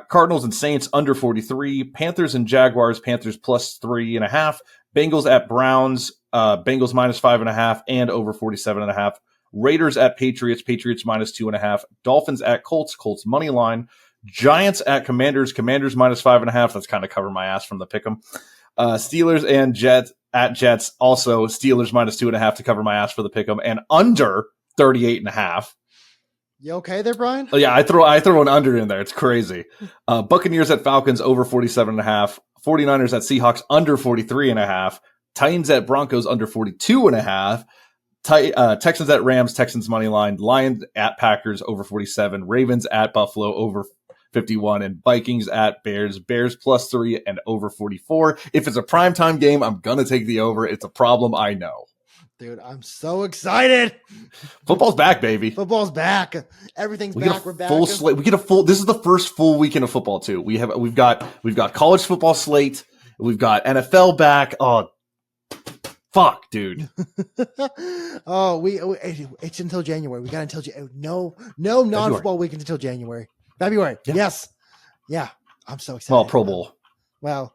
Cardinals and Saints under 43. Panthers and Jaguars, Panthers +3.5. Bengals at Browns, Bengals -5.5 and over 47.5. Raiders at Patriots, Patriots -2.5. Dolphins at Colts, Colts money line. Giants at Commanders, Commanders -5.5. That's kind of cover my ass from the pick'em. Steelers and Jets at Jets, also Steelers -2.5 to cover my ass for the pick'em, and under 38.5. You okay there, Brian? Oh yeah, I throw an under in there. It's crazy. Buccaneers at Falcons over 47.5. 49ers at Seahawks under 43.5. Titans at Broncos under 42.5. Texans at Rams, Texans money line. Lions at Packers over 47. Ravens at Buffalo over 51, and Vikings at Bears, Bears +3 and over 44. If it's a primetime game, I'm going to take the over. It's a problem, I know. Dude, I'm so excited. Football's back, baby. Football's back. Everything's back. We're back. Full slate. We get a full. This is the first full weekend of football too. We've got college football slate. We've got NFL back. Oh, fuck, dude. It's until January. We got until no non-football weekend until January. February. Yeah. Yes. Yeah. I'm so excited. Well, Pro Bowl. Well,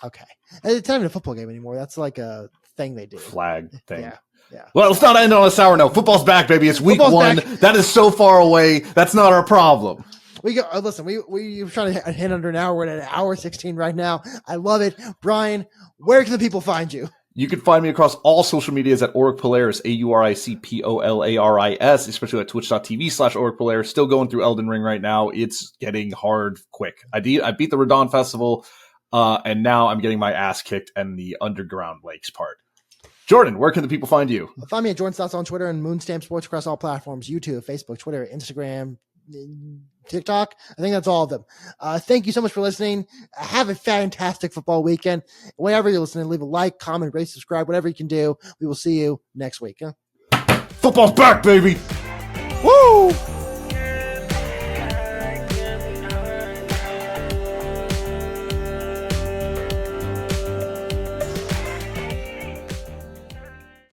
okay. It's not even a football game anymore. That's like a thing they do. Flag thing. Yeah. Well, let's not end on a sour note. Football's back, baby. It's week 1. Back. That is so far away. That's not our problem. We go. Listen, we're trying to hit under an hour. We're at 1:16 right now. I love it. Brian, where can the people find you? You can find me across all social medias at Auric Polaris, AuricPolaris, especially at twitch.tv/Auric Polaris. Still going through Elden Ring right now. It's getting hard quick. I beat the Redzone Festival, and now I'm getting my ass kicked in the Underground Lakes part. Jordan, where can the people find you? Find me at Jordan Stotts on Twitter and Moonstamp Sports across all platforms, YouTube, Facebook, Twitter, Instagram, TikTok. I think that's all of them. Thank you so much for listening. Have a fantastic football weekend. Whenever you're listening, leave a like, comment, rate, subscribe, whatever you can do. We will see you next week. Football's back, baby. Woo!